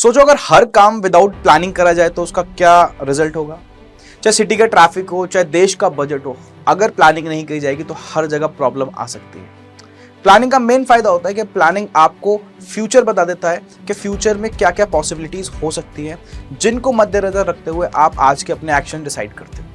सोचो अगर हर काम विदाउट प्लानिंग करा जाए तो उसका क्या रिजल्ट होगा। चाहे सिटी का ट्रैफिक हो, चाहे देश का बजट हो, अगर प्लानिंग नहीं की जाएगी तो हर जगह प्रॉब्लम आ सकती है। प्लानिंग का मेन फायदा होता है कि प्लानिंग आपको फ्यूचर बता देता है कि फ्यूचर में क्या क्या पॉसिबिलिटीज हो सकती हैं, जिनको मद्देनजर रखते हुए आप आज के अपने एक्शन डिसाइड करते हैं।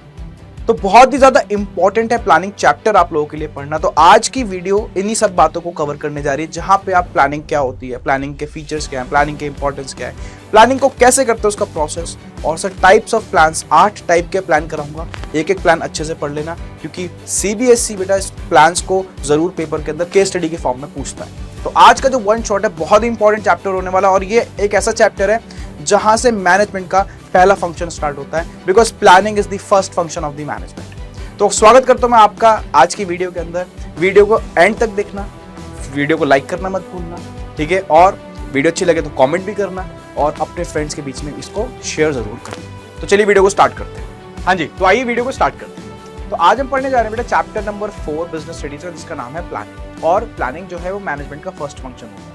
तो बहुत ही ज्यादा इंपॉर्टेंट है प्लानिंग चैप्टर आप लोगों के लिए पढ़ना। तो आज की वीडियो इन्हीं सब बातों को कवर करने जा रही है, जहां पे आप प्लानिंग क्या होती है, प्लानिंग के फीचर्स क्या है, प्लानिंग के इंपॉर्टेंस क्या है, प्लानिंग को कैसे करते हैं उसका प्रोसेस, और sir types of plans, 8 type के प्लान कराऊंगा। एक एक प्लान अच्छे से पढ़ लेना, क्योंकि सीबीएसई बेटा इस प्लान्स को जरूर पेपर के अंदर केस स्टडी के फॉर्म में पूछता है। तो आज का जो वन शॉट है बहुत ही इंपॉर्टेंट चैप्टर होने वाला, और ये एक ऐसा चैप्टर है जहां से मैनेजमेंट का पहला फंक्शन स्टार्ट होता है, because planning is the first function of the management. तो स्वागत करता हूं मैं आपका आज की वीडियो के अंदर। वीडियो को एंड तक देखना, वीडियो को लाइक करना मत भूलना, ठीक है, और वीडियो अच्छी लगे तो कमेंट भी करना, और अपने फ्रेंड्स के बीच में इसको शेयर जरूर करना। तो चलिए वीडियो को स्टार्ट करते हैं। हाँ जी, तो आइए वीडियो को स्टार्ट करते हैं। तो आज हम पढ़ने जा रहे हैं बेटा चैप्टर नंबर 4 बिजनेस स्टडीज का, जिसका नाम है प्लानिंग। और प्लानिंग जो है वो मैनेजमेंट का फर्स्ट फंक्शन होता है।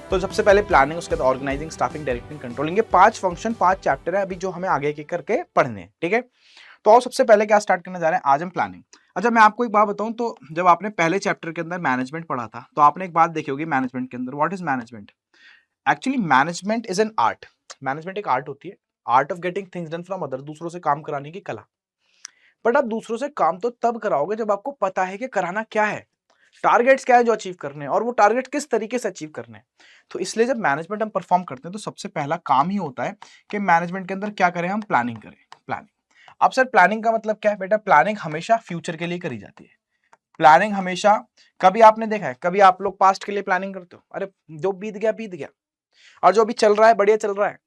तो सबसे पहले प्लानिंग, उसके बाद ऑर्गेनाइजिंग, स्टाफिंग, डायरेक्टिंग, कंट्रोलिंग, ये 5 फंक्शन, 5 चैप्टर है अभी जो हमें आगे के करके पढ़ने हैं, ठीक है। तो आओ सबसे पहले क्या स्टार्ट करने जा रहे हैं आज हम, प्लानिंग। अच्छा, मैं आपको एक बात बताऊं, तो जब आपने पहले चैप्टर के अंदर मैनेजमेंट पढ़ा था तो आपने एक बात देखी होगी मैनेजमेंट के अंदर, what is management. Actually management is an art. Management एक आर्ट होती है, art of getting things done from other, दूसरों से काम कराने की कला। बट आप दूसरों से काम तो तब कराओगे जब आपको पता है कि कराना क्या है, टारगेट्स क्या है जो अचीव करने हैं, और वो टारगेट किस तरीके से अचीव करने हैं। तो इसलिए जब मैनेजमेंट हम परफॉर्म करते हैं तो सबसे पहला काम ही होता है कि मैनेजमेंट के अंदर क्या करें, हम प्लानिंग करें। प्लानिंग, अब सर प्लानिंग का मतलब क्या है बेटा, प्लानिंग हमेशा फ्यूचर के लिए करी जाती है। प्लानिंग हमेशा, कभी आपने देखा है, कभी आप लोग पास्ट के लिए प्लानिंग करते हो, अरे जो बीत गया बीत गया, और जो अभी चल रहा है बढ़िया चल रहा है,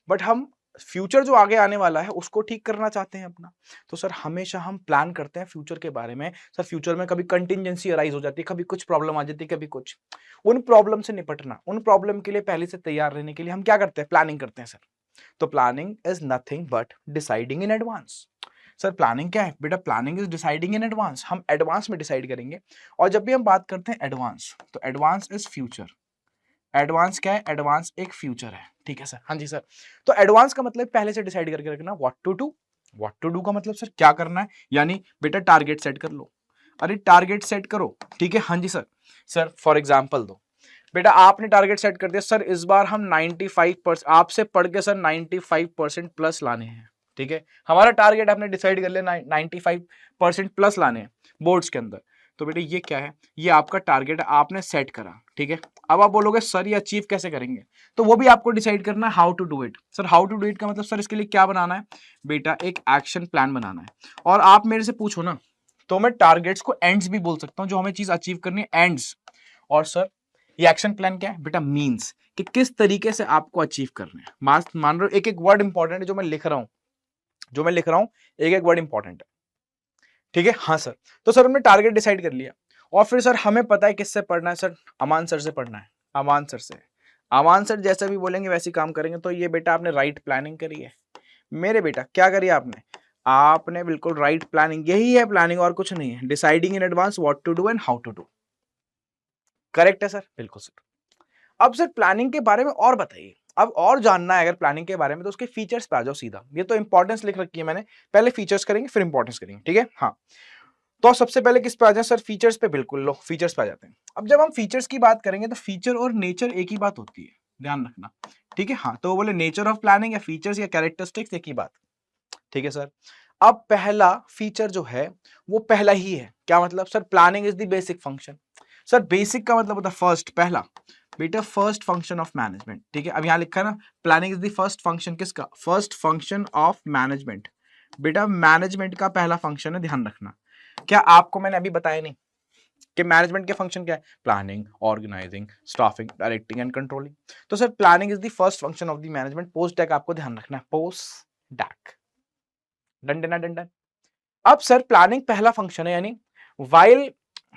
बट हम फ्यूचर जो आगे आने वाला है उसको ठीक करना चाहते हैं अपना। तो सर हमेशा हम प्लान करते हैं फ्यूचर के बारे में। सर फ्यूचर में कभी कंटिजेंसी अराइज हो जाती है, कभी कुछ प्रॉब्लम आ जाती है, कभी कुछ, उन प्रॉब्लम से निपटना, उन प्रॉब्लम के लिए पहले से तैयार रहने के लिए हम क्या करते हैं, प्लानिंग करते हैं सर। तो planning is nothing but deciding in advance. Sir planning क्या है बेटा, planning is deciding in advance, हम एडवांस में डिसाइड करेंगे। और जब भी हम बात करते हैं एडवांस, तो एडवांस इज फ्यूचर। एडवांस क्या है, एडवांस एक फ्यूचर है, ठीक है सर। हाँ जी सर। तो एडवांस का मतलब पहले से डिसाइड करके रखना what to do. What to do का मतलब सर क्या करना है, यानी बेटा टारगेट सेट कर लो। अरे टारगेट सेट करो, ठीक है। हाँ जी सर। सर फॉर एग्जांपल दो, बेटा आपने टारगेट सेट कर दिया, सर इस बार हम 95%, आपसे पढ़ के सर 95% प्लस लाने हैं, ठीक है। हमारा टारगेट आपने डिसाइड कर लिया 95% प्लस लाने हैं बोर्ड्स के अंदर। तो बेटा ये क्या है, ये आपका टारगेट आपने सेट करा, ठीक है। अब आप बोलोगे सर ये अचीव कैसे करेंगे, तो वो भी आपको डिसाइड करना है how to do it. Sir how to do it का मतलब सर इसके लिए क्या बनाना है, बेटा एक एक्शन प्लान बनाना है। और आप मेरे से पूछो ना, तो मैं टारगेट्स को एंड्स भी बोल सकता हूं, जो हमें चीज अचीव करनी है, एंड्स। और सर ये एक्शन प्लान क्या है बेटा, मीन्स कि किस तरीके से आपको अचीव करना है। मान रहे हो एक एक वर्ड इंपॉर्टेंट है जो मैं लिख रहा हूं, एक एक वर्ड इंपॉर्टेंट है, ठीक है। हाँ सर। तो सर हमने टारगेट डिसाइड कर लिया, और फिर सर हमें पता है किससे पढ़ना है, सर अमान सर से पढ़ना है। अमान सर से, अमान सर जैसा भी बोलेंगे वैसे काम करेंगे। तो ये बेटा आपने राइट प्लानिंग करी है मेरे बेटा, क्या करिए आपने, आपने बिल्कुल राइट प्लानिंग, यही है प्लानिंग और कुछ नहीं है। Deciding in advance what to do and how to do, correct है सर, बिल्कुल सर। अब सर प्लानिंग के बारे में और बताइए, अब और जानना है अगर प्लानिंग के बारे में तो उसके फीचर्स पे आ जाओ सीधा। ये तो इंपॉर्टेंस लिख रखी है मैंने, पहले फीचर्स करेंगे फिर इंपॉर्टेंस करेंगे, ठीक है। हाँ, तो सबसे पहले किस पे आ जाए सर, फीचर्स पे। बिल्कुल, लो फीचर्स पे आ जाते हैं। अब जब हम फीचर्स की बात करेंगे तो फीचर और नेचर एक ही बात होती है, ध्यान रखना, ठीक है। हाँ, तो वो बोले नेचर ऑफ प्लानिंग या फीचर्स या कैरेक्टरिस्टिक्स, एक ही बात, ठीक है सर। अब पहला फीचर जो है वो पहला ही है, क्या मतलब sir, planning is the basic function. Sir basic का मतलब होता है फर्स्ट, पहला बेटा, फर्स्ट फंक्शन ऑफ मैनेजमेंट, ठीक है। अब यहां लिखा है ना, planning is the first function, किसका, फर्स्ट फंक्शन ऑफ मैनेजमेंट। बेटा मैनेजमेंट का पहला फंक्शन है, ध्यान रखना। क्या आपको मैंने अभी बताया नहीं कि मैनेजमेंट के फंक्शन क्या है, planning, organising, staffing, directing and controlling. तो sir planning is the first function of the management. पोस्ट डैक आपको ध्यान रखना है, पोस्ट डैक, डन डन डन डन। अब सर प्लानिंग पहला फंक्शन है, यानी वाइल,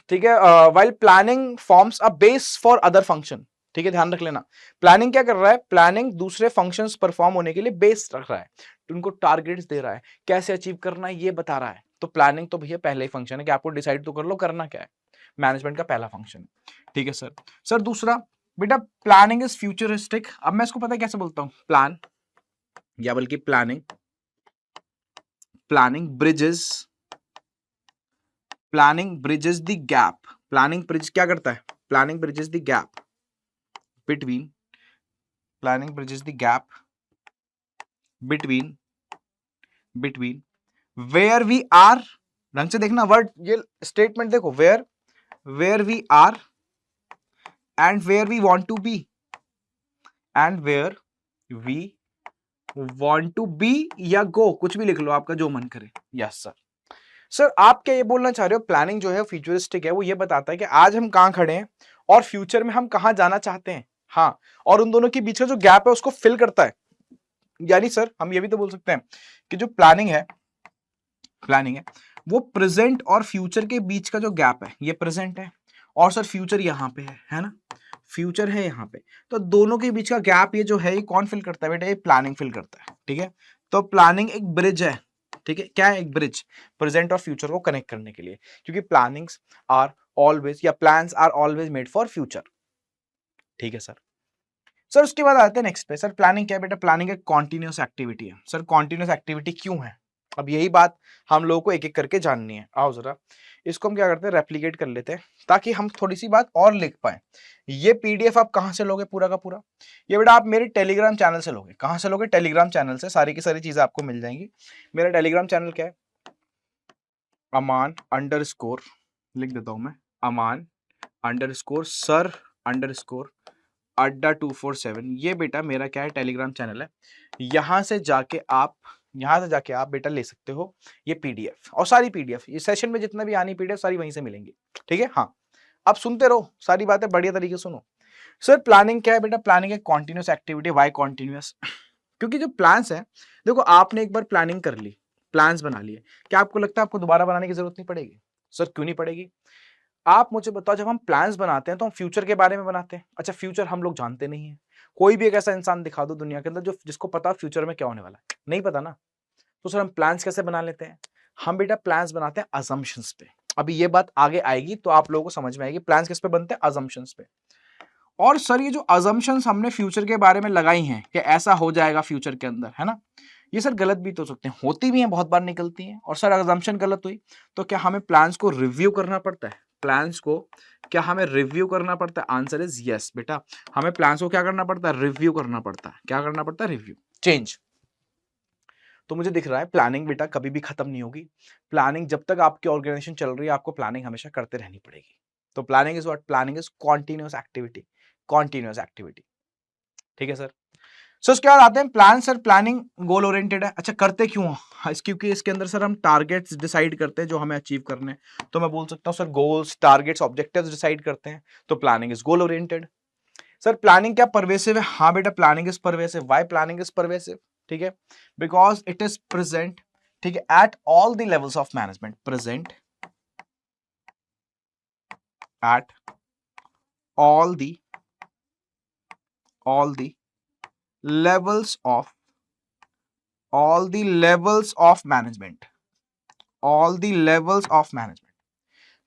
ठीक है, while planning forms a base for other function, ठीक है, ध्यान रख लेना। प्लानिंग क्या कर रहा है, प्लानिंग दूसरे फंक्शंस परफॉर्म होने के लिए बेस रख रहा है, तो उनको टारगेट्स दे रहा है, कैसे अचीव करना है ये बता रहा है। तो प्लानिंग तो भैया पहले ही फंक्शन है कि आपको डिसाइड तो कर लो करना क्या है, मैनेजमेंट का पहला फंक्शन, ठीक है सर। सर दूसरा, बेटा प्लानिंग इज फ्यूचरिस्टिक। अब मैं इसको पता है कैसे बोलता हूं, प्लान या बल्कि planning, planning bridges the gap. Planning bridge क्या करता है? Planning bridges the gap between, planning bridges the gap between where we are, ढंग से देखना वर्ड, ये स्टेटमेंट देखो, where we are and where we want to be, and where we want to be या go, कुछ भी लिख लो आपका जो मन करे। Yes sir. सर आप क्या ये बोलना चाह रहे हो प्लानिंग जो है फ्यूचरिस्टिक है, वो ये बताता है कि आज हम कहां खड़े हैं और फ्यूचर में हम कहां जाना चाहते हैं। हाँ, और उन दोनों के बीच का जो गैप है उसको फिल करता है। यानी सर हम ये भी तो बोल सकते हैं कि जो प्लानिंग है वो प्रेजेंट और फ्यूचर के बीच का जो गैप है, ये प्रेजेंट है और सर फ्यूचर यहाँ पे है ना, फ्यूचर है यहाँ पे, तो दोनों के बीच का गैप ये जो है ये कौन फिल करता है बेटा? ये प्लानिंग फिल करता है। ठीक है, तो प्लानिंग एक ब्रिज है। ठीक है, क्या है? एक ब्रिज, प्रेजेंट और फ्यूचर को कनेक्ट करने के लिए, क्योंकि प्लानिंग्स आर ऑलवेज या plans are always made for future. ठीक है सर। सर उसके बाद आते हैं नेक्स्ट पे। सर प्लानिंग क्या है बेटा? प्लानिंग एक कॉन्टिन्यूस एक्टिविटी है। सर कॉन्टिन्यूस एक्टिविटी क्यों है? अब यही बात हम लोगों को एक एक करके जाननी है। आओ जरा इसको हम क्या करते हैं, रेप्लिकेट कर लेते हैं ताकि हम थोड़ी सी बात और लिख पाए। ये पीडीएफ आप कहां से लोगे पूरा का पूरा? ये बेटा आप मेरे टेलीग्राम चैनल से लोगे। कहां से लोगे? टेलीग्राम चैनल से सारी की सारी चीजें आपको मिल जाएंगी। मेरा टेलीग्राम चैनल क्या है? अमान_, लिख देता हूं मैं, अमान_सर_ अड्डा 247। ये बेटा मेरा क्या है? टेलीग्राम चैनल है। यहां से जाके आप बेटा ले सकते हो ये पीडीएफ और सारी पीडीएफ, इस सेशन में जितना भी आनी पीडीएफ सारी वहीं से मिलेंगी। ठीक है, हाँ आप सुनते रहो, सारी बातें बढ़िया तरीके से सुनो। सर प्लानिंग क्या है बेटा? प्लानिंग है कॉन्टिन्यूस एक्टिविटी। Y continuous? क्योंकि जो प्लान्स है, देखो आपने एक बार प्लानिंग कर ली, प्लान्स बना लिए, क्या आपको लगता है आपको दोबारा बनाने की जरूरत नहीं पड़ेगी? सर क्यों नहीं पड़ेगी? आप मुझे बताओ, जब हम प्लान्स बनाते हैं तो हम फ्यूचर के बारे में बनाते हैं। अच्छा फ्यूचर हम लोग जानते नहीं है। कोई भी एक ऐसा इंसान दिखा दो दुनिया के अंदर जो जिसको पता फ्यूचर में क्या होने वाला है, नहीं पता ना। तो सर हम प्लान्स कैसे बना लेते हैं? हम बेटा प्लान्स बनाते हैं अजम्पशंस पे। अभी ये बात आगे आएगी तो आप लोगों को समझ में आएगी प्लान्स किस पे बनते हैं, अजम्पशंस पे। और सर ये जो अजम्पशंस हमने फ्यूचर के बारे में लगाई हैं कि ऐसा हो जाएगा फ्यूचर के अंदर, है ना, ये सर गलत भी तो हो सकते हैं, होती भी हैं, बहुत बार निकलती हैं। और सर अजम्पशन गलत हुई तो क्या हमें प्लान्स को रिव्यू करना पड़ता है? प्लान्स को क्या हमें रिव्यू करना पड़ता है? आंसर इज यस बेटा, हमें प्लान्स को क्या करना पड़ता है? रिव्यू करना पड़ता है। क्या करना पड़ता है? Review, change. तो मुझे दिख रहा है प्लानिंग बेटा कभी भी खत्म नहीं होगी। प्लानिंग जब तक आपकी ऑर्गेनाइजेशन चल रही है आपको प्लानिंग हमेशा करते रहनी पड़ेगी। तो planning is what? Planning is continuous activity, continuous activity. ठीक है सर। सो उसके बाद आते हैं plan. Sir planning goal oriented है। अच्छा करते क्यों? क्योंकि इसके अंदर सर हम टारगेट्स डिसाइड करते हैं जो हमें अचीव करने हैं। तो मैं बोल सकता हूं sir goals, targets, objectives decide करते हैं, तो planning is goal oriented. Sir planning क्या परवेसिव है? हाँ बेटा planning is pervasive. Why planning is pervasive? ठीक है, बिकॉज इट इज प्रेजेंट, ठीक है, at all the levels of management. Present at all the levels of management, all the levels of management।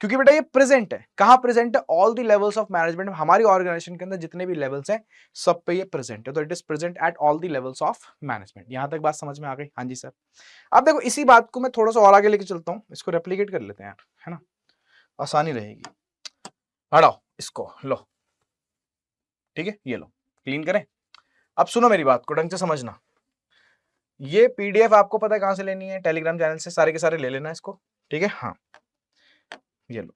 क्योंकि बेटा ये प्रेजेंट है, कहां प्रेजेंट है? All the levels of management. हमारी ऑर्गेनाइजेशन के अंदर जितने भी लेवल्स हैं सब पे ये प्रेजेंट है, तो it is present at all the levels of management. यहां तक बात समझ में आ गई? हाँ जी सर। अब देखो इसी बात को मैं थोड़ा सा और आगे लेके चलता हूं, इसको रेप्लिकेट कर लेते हैं यार, है ना, आसानी रहेगी। हटाओ इसको, लो ठीक है, ये लो क्लीन करें। अब सुनो मेरी बात को ढंग से समझना। ये पीडीएफ आपको पता है कहां से लेनी है? टेलीग्राम चैनल से सारे के सारे ले लेना इसको। ठीक है, हाँ ये लो,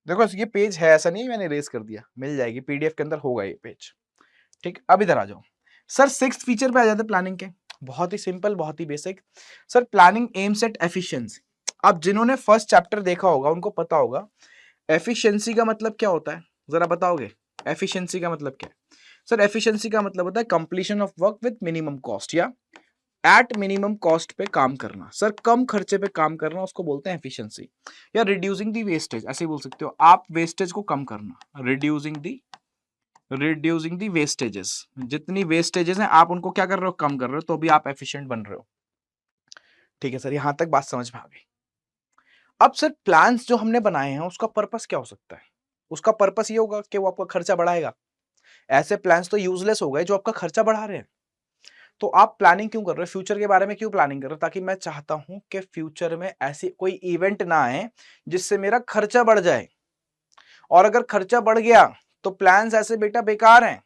देखो ये पेज है, ऐसा नहीं है मैंने इरेज कर दिया, मिल जाएगी पीडीएफ के अंदर, होगा ये पेज। ठीक, अब इधर आ जाओ सर। सिक्स्थ फीचर पे आ जाते प्लानिंग के। बहुत ही सिंपल, बहुत ही basic. Sir planning aims at efficiency. अब जिन्होंने फर्स्ट चैप्टर देखा होगा उनको पता होगा एफिशिएंसी का मतलब क्या होता है, जरा बताओगे? एफिशिएंसी का मतलब क्या है? सर एफिशिएंसी का मतलब होता है completion of work with minimum cost, या एट मिनिमम कॉस्ट पे काम करना। सर कम खर्चे पे काम करना, उसको बोलते हैं एफिशिएंसी, या रिड्यूसिंग दी वेस्टेज, ऐसे बोल सकते हो आप, वेस्टेज को कम करना, रिड्यूसिंग दी वेस्टेजेस। जितनी वेस्टेजेस हैं आप उनको क्या कर रहे हो? कम कर रहे हो, तो भी आप एफिशिएंट बन रहे हो। ठीक है सर, यहां तक बात समझ में आ गई। अब सर प्लान्स जो हमने बनाए हैं उसका पर्पस क्या हो सकता है? उसका पर्पस ये होगा कि वो आपका खर्चा बढ़ाएगा। ऐसे प्लान्स तो यूजलेस हो गए जो आपका खर्चा बढ़ा रहे हैं। तो आप प्लानिंग क्यों कर रहे हो, फ्यूचर के बारे में क्यों प्लानिंग कर रहे हो? ताकि मैं चाहता हूं कि फ्यूचर में ऐसी कोई इवेंट ना आए जिससे मेरा खर्चा बढ़ जाए, और अगर खर्चा बढ़ गया तो प्लान्स ऐसे बेटा बेकार हैं।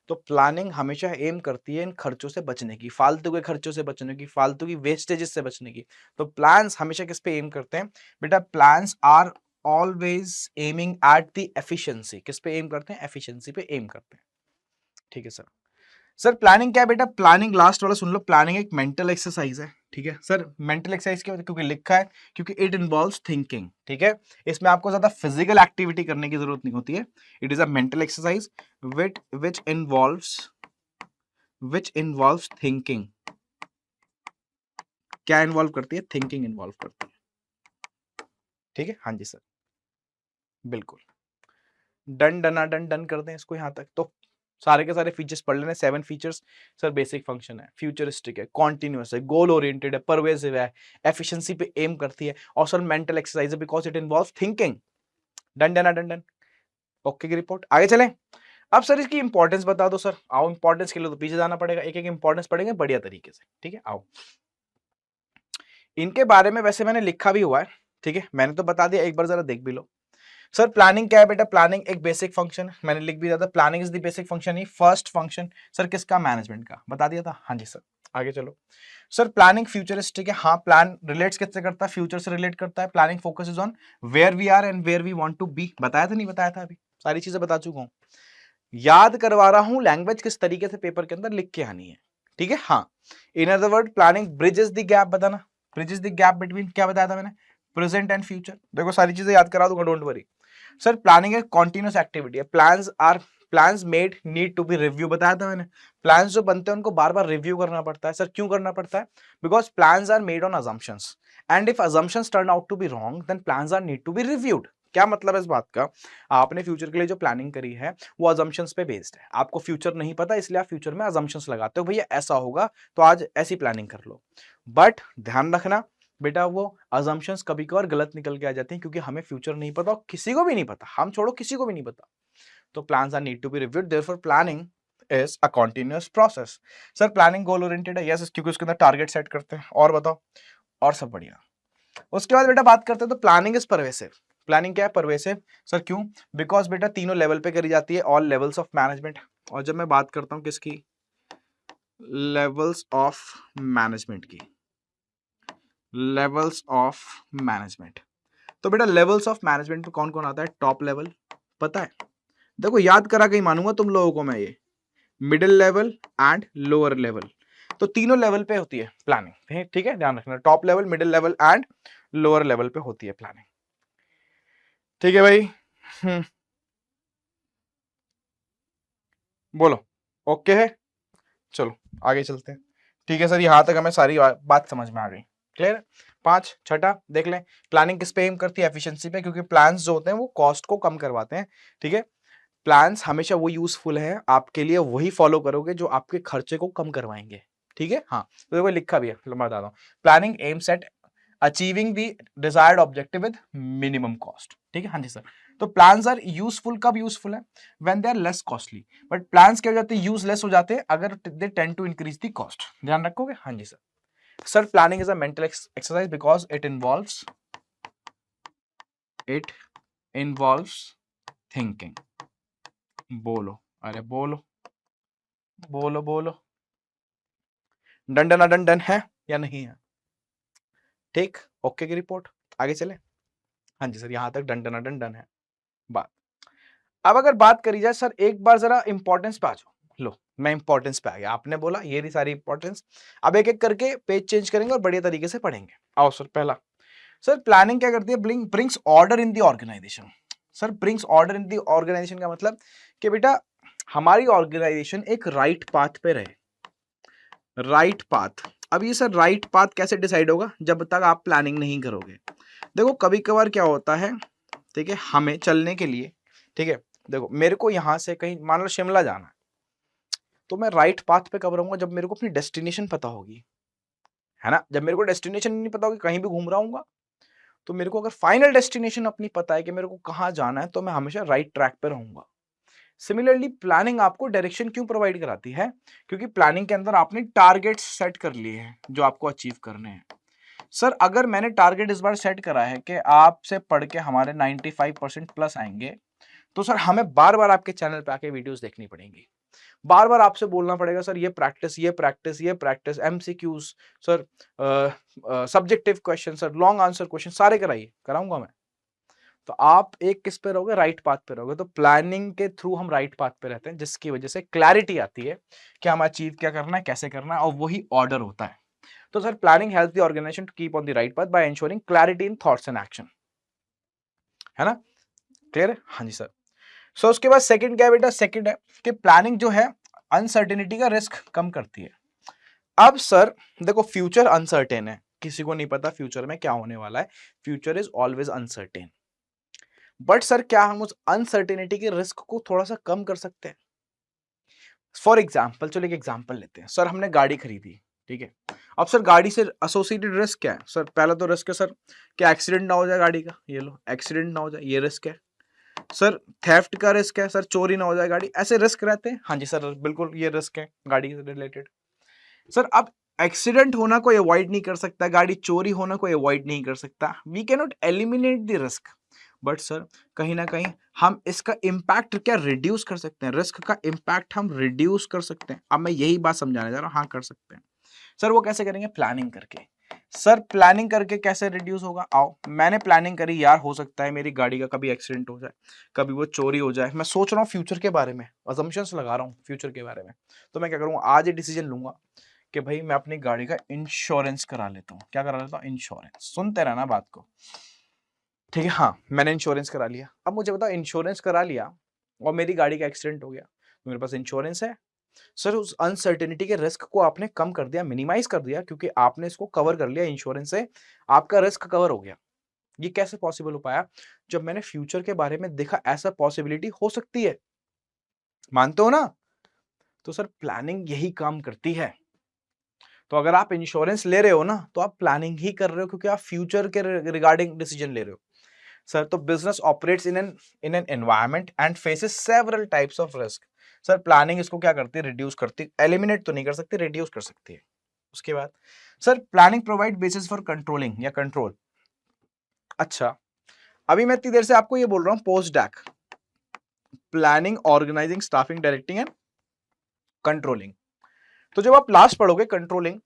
तो प्लानिंग हमेशा एम करती है इन खर्चों से बचने की, फालतू के खर्चों से बचने की, फालतू की वेस्टेजेस से बचने की। तो प्लान्स हमेशा किस पे एम करते हैं बेटा? Plans are always aiming at the efficiency. किस पे एम करते हैं? एफिशिएंसी पे एम करते हैं। ठीक है सर। सर प्लानिंग क्या है बेटा? प्लानिंग लास्ट वाला सुन लो, प्लानिंग एक मेंटल एक्सरसाइज है। ठीक है सर, मेंटल एक्सरसाइज क्यों? क्योंकि लिखा है, क्योंकि इट इन्वॉल्व्स थिंकिंग। ठीक है, इसमें आपको ज्यादा फिजिकल एक्टिविटी करने की जरूरत नहीं होती है। It is a mental exercise which involves thinking. क्या इन्वॉल्व करती है? थिंकिंग इन्वॉल्व करती है। ठीक है, हाँ जी सर, बिल्कुल। डन डना डन डन कर दें इसको यहां तक। तो सारे के सारे फीचर्स पढ़ लेने, 7 फीचर्स। सर बेसिक फंक्शन है, फ्यूचरिस्टिक है, कॉन्टिन्यूअस है, गोल ओरिएंटेड है, परवेसिव है, एफिशिएंसी पे एम करती है, और सर मेंटल एक्सरसाइज है because it involves thinking. Done done done done. Okay की रिपोर्ट, आगे चलें। अब सर इसकी इंपॉर्टेंस बता दो सर। आओ, इंपॉर्टेंस के लिए तो पीछे जाना पड़ेगा, एक एक इंपॉर्टेंस पढ़ेंगे बढ़िया तरीके से। ठीक है, आओ। इनके बारे में वैसे मैंने लिखा भी हुआ है। ठीक है, मैंने तो बता दिया, एक बार जरा देख भी लो। सर प्लानिंग क्या है बेटा? प्लानिंग एक बेसिक फंक्शन है, मैंने लिख भी दिया था, planning is the basic function he first function. Sir किसका? मैनेजमेंट का, बता दिया था। हाँ जी सर, आगे चलो। सर प्लानिंग फ्यूचरिस्टिक है। हाँ, प्लान रिलेट्स किससे करता है? फ्यूचर से रिलेट करता है। Planning focuses on where we are and where we want to be. बताया था नहीं बताया था? अभी सारी चीजें बता चुका हूं। याद करवा रहा हूं लैंग्वेज किस तरीके से पेपर के अंदर लिख के आनी है। ठीक है, हाँ। In other word, planning bridges the gap. बताना, ब्रिजेस द गैप बिटवीन, क्या बताया था मैंने? Present and future. देखो सारी चीजें याद करा दूंगा, डोंट वरी। सर प्लानिंग एक कॉन्टिन्यूस एक्टिविटी है। Plans made need to be review, बताया था मैंने। प्लान्स जो बनते हैं उनको बार बार रिव्यू करना पड़ता है। सर क्यों करना पड़ता है? Because plans are made on assumptions, and if assumptions turn out to be wrong then plans are need to be reviewed. क्या मतलब है इस बात का? आपने फ्यूचर के लिए जो प्लानिंग करी है वो अजम्पशंस पे बेस्ड है। आपको फ्यूचर नहीं पता, इसलिए आप फ्यूचर में अजम्पशंस लगाते हो, भैया ऐसा होगा तो आज ऐसी प्लानिंग कर लो। बट ध्यान रखना बेटा, वो अजम्पशंस कभी कभार गलत निकल के आ जाती हैं, क्योंकि हमें फ्यूचर नहीं पता, और किसी को भी नहीं पता, हम छोड़ो किसी को भी नहीं पता। तो plans are need to be reviewed, therefore planning is a continuous process. Sir planning goal oriented है, यस, क्योंकि उसके अंदर टारगेट सेट करते हैं। और बताओ, और सब बढ़िया। उसके बाद बेटा बात करते हैं तो प्लानिंग इज परवेसिव। प्लानिंग क्या है? परवेसिव। सर क्यों? बिकॉज बेटा तीनों लेवल पे करी जाती है, ऑल लेवल्स ऑफ मैनेजमेंट। और जब मैं बात करता हूं किसकी? लेवल्स ऑफ मैनेजमेंट की, लेवल्स ऑफ मैनेजमेंट। तो बेटा लेवल्स ऑफ मैनेजमेंट पे कौन कौन आता है? टॉप लेवल, पता है? देखो याद करा के ही मानूंगा तुम लोगों को मैं ये, middle level and lower level. तो तीनों लेवल पे होती है प्लानिंग। ठीक है, ध्यान रखना, top level, middle level and lower level पे होती है प्लानिंग। ठीक है भाई, बोलो ओके है? चलो आगे चलते हैं। ठीक है सर, यहां तक हमें सारी बात समझ में आ गई, क्लियर? 5 छठा देख लें। प्लानिंग किस पे एम करती है? एफिशिएंसी पे, क्योंकि प्लान्स जो होते हैं वो कॉस्ट को कम करवाते हैं। ठीक है, प्लान्स हमेशा वो यूजफुल है आपके लिए, वही फॉलो करोगे जो आपके खर्चे को कम करवाएंगे। ठीक है, हाँ। तो देखो लिखा भी है, मैं बताता हूँ। Planning aims at achieving the desired objective with minimum cost. ठीक है, हाँ जी सर। तो प्लान्स आर यूजफुल कब यूजफुल है? When they are less costly. But plans क्या हो जाते हैं? यूजलेस हो जाते हैं अगर they tend to increase the cost. ध्यान रखोगे? हाँ जी sir. Sir planning is a mental exercise because it involves thinking. बोलो, अरे बोलो बोलो बोलो। डन डन डन डन है या नहीं है? ठीक, ओके की रिपोर्ट, आगे चले। हाँ जी सर, यहां तक डन डन डन डन है बात। अब अगर बात करी जाए सर, एक बार जरा इंपॉर्टेंस पे आ जाओ। लो, मैं इंपॉर्टेंस पे आ गया, आपने बोला ये रही सारी इंपॉर्टेंस। अब एक एक करके पेज चेंज करेंगे और बढ़िया तरीके से पढ़ेंगे। आओ सर, पहला, सर प्लानिंग क्या करती है? Brings order in the organisation. Sir brings order in the organisation का मतलब कि बेटा हमारी ऑर्गेनाइजेशन एक राइट पाथ पे रहे। Right path. अब ये सर राइट पाथ कैसे डिसाइड होगा? जब तक आप प्लानिंग नहीं करोगे। देखो कभी कभार क्या होता है, ठीक है, हमें चलने के लिए, ठीक है, देखो मेरे को यहां से कहीं मान लो शिमला जाना है, तो मैं राइट पाथ पे कब रहूंगा? जब मेरे को अपनी डेस्टिनेशन पता होगी, है ना? जब मेरे को डेस्टिनेशन नहीं पता होगी, कहीं भी घूम रहा हूँ, तो मेरे को अगर फाइनल डेस्टिनेशन अपनी पता है कि मेरे को कहाँ जाना है, तो मैं हमेशा राइट ट्रैक पे रहूंगा। सिमिलरली प्लानिंग आपको डायरेक्शन क्यों प्रोवाइड कराती है? क्योंकि प्लानिंग के अंदर आपने टारगेट्स सेट कर लिए हैं जो आपको अचीव करने हैं। सर अगर मैंने टारगेट इस बार सेट करा है कि आपसे पढ़ के हमारे 95% प्लस आएंगे, तो सर हमें बार बार आपके चैनल पे आके वीडियोस देखनी पड़ेंगी, बार बार आपसे बोलना पड़ेगा सर ये प्रैक्टिस ये प्रैक्टिस ये practice, MCQs sir, subjective question sir, long answer question सारे कराइए, कराऊंगा मैं। तो आप एक किस पे रहोगे? राइट पाथ पे रहोगे। तो प्लानिंग के थ्रू हम राइट पाथ पे रहते हैं, जिसकी वजह से क्लैरिटी आती है कि हम अचीव क्या करना है, कैसे करना है, और वही ऑर्डर होता है। तो sir planning help the organisation to keep on the right path by ensuring clarity in thoughts and action, है ना? क्लियर है? हाँ जी सर। सो उसके बाद सेकंड क्या है बेटा? सेकंड है कि प्लानिंग जो है अनसर्टेनिटी का रिस्क कम करती है। अब सर देखो फ्यूचर अनसर्टेन है, किसी को नहीं पता फ्यूचर में क्या होने वाला है, future is always uncertain. But sir क्या हम उस अनसर्टेनिटी के रिस्क को थोड़ा सा कम कर सकते हैं? फॉर एग्जाम्पल, चलो एक एग्जाम्पल लेते हैं। सर हमने गाड़ी खरीदी, ठीक है। अब सर गाड़ी से एसोसिएटेड रिस्क क्या है? सर पहला तो रिस्क है सर कि एक्सीडेंट ना हो जाए गाड़ी का, ये लो एक्सीडेंट ना हो जाए, ये रिस्क है। सर थेफ्ट का रिस्क है, सर चोरी ना हो जाए गाड़ी, ऐसे रिस्क रहते हैं। हाँ जी सर बिल्कुल ये रिस्क है गाड़ी से रिलेटेड। सर अब एक्सीडेंट होना कोई अवॉइड नहीं कर सकता, गाड़ी चोरी होना कोई अवॉइड नहीं कर सकता, we can not eliminate the risk, but sir कहीं ना कहीं हम इसका इम्पैक्ट क्या रिड्यूस कर सकते हैं, रिस्क का इम्पैक्ट हम रिड्यूस कर सकते हैं। अब मैं यही बात समझाने जा रहा हूं, हाँ कर सकते हैं। सर वो कैसे करेंगे? प्लानिंग करके। सर प्लानिंग करके कैसे रिड्यूस होगा? आओ, मैंने प्लानिंग करी यार, हो सकता है मेरी गाड़ी का कभी एक्सीडेंट हो जाए, कभी वो चोरी हो जाए, मैं सोच रहा हूँ फ्यूचर के बारे में, अजम्पशंस लगा रहा हूँ फ्यूचर के बारे में। तो मैं क्या करूँगा, आज ये डिसीजन लूंगा कि भाई मैं अपनी गाड़ी का इंश्योरेंस करा लेता हूँ। क्या करा लेता हूँ? इंश्योरेंस। सुनते रहना बात को, ठीक है। हाँ मैंने इंश्योरेंस करा लिया। अब मुझे बताओ इंश्योरेंस करा लिया और मेरी गाड़ी का एक्सीडेंट हो गया, तो मेरे पास इंश्योरेंस है। सर उस अनसर्टेनिटी के रिस्क को आपने कम कर दिया, मिनिमाइज कर दिया, क्योंकि आपने इसको कवर कर लिया इंश्योरेंस से, आपका रिस्क कवर हो गया। ये कैसे पॉसिबल हो पाया? जब मैंने फ्यूचर के बारे में देखा ऐसा पॉसिबिलिटी हो सकती है, मानते हो ना? तो सर प्लानिंग यही काम करती है। तो अगर आप इंश्योरेंस ले रहे हो ना, तो आप प्लानिंग ही कर रहे हो, क्योंकि आप फ्यूचर के रिगार्डिंग डिसीजन ले रहे हो। सर तो business operates in an environment and faces several types of risk. Sir planning इसको क्या करती है? रिड्यूस करती है, एलिमिनेट तो नहीं कर सकती, रिड्यूस कर सकती है। उसके बाद sir planning provide basis for controlling या कंट्रोल। अच्छा अभी मैं इतनी देर से आपको ये बोल रहा हूं, पोस्ट डैक, planning organising staffing directing and controlling. तो जब आप लास्ट पढ़ोगे कंट्रोलिंग,